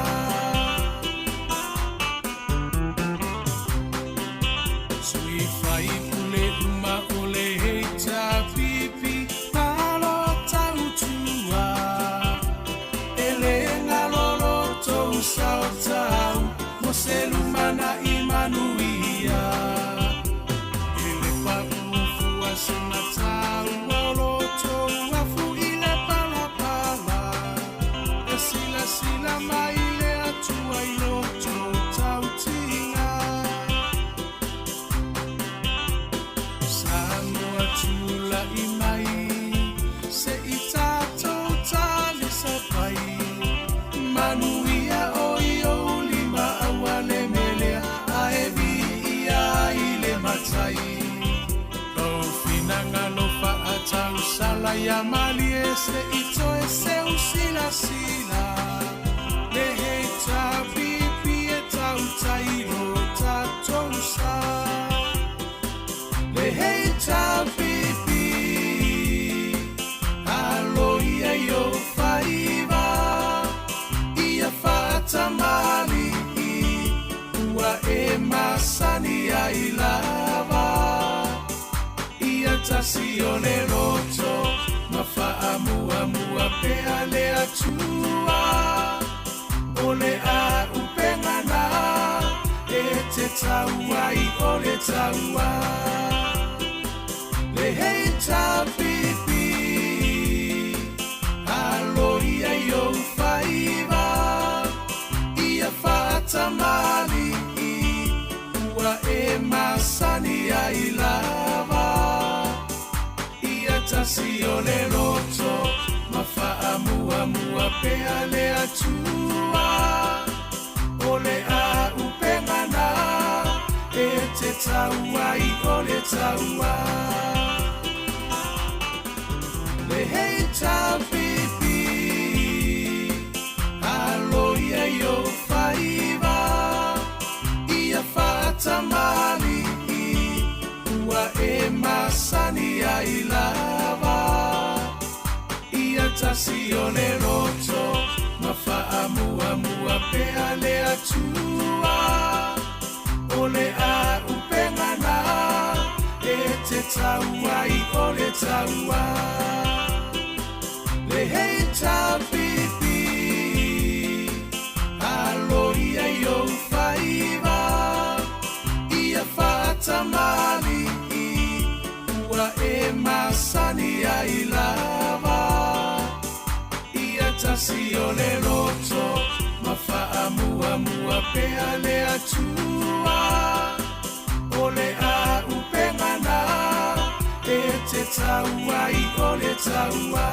sui fai pule uma o le heita pipi malo tautua ele ngalolo tou sautau mo se lumana imanuia ele papufu asenatau olo tou afu ile palapala e sila sila mai le atua ilo tou tautinga Samoa tula imai se itato tali sapai manuia oio lima awale melea aevi ia ile matai o finanga lo fa'atau sala ya mali ese ito ese usila sila le heita pipi e tau tairo tatosa le heita pipi alo ia yo faiva ia fa'atamali ua e masani ai lava ia tasione roto mafa'amuamua pea le atua o le a upengana e te tauai o le taua le heita pipi alo ia yo faiva ia fa'atamali ua e masani ai lava ia tasione roto mafa'amuamua pea le atua o le a upengana e te tauai o le taua le heita pipi alo ia yo faiva ia fa'atamali ua e masani ai lava ia tasione roto mafa'amuamua pea le atua o le a upengana e te tauai o le taua le heita pipi alo ia yo faiva ia fa'atamali ua e masani ai lava ia tasione roto mafa'amuamua pea le atua o le a upengana e te tauai o le taua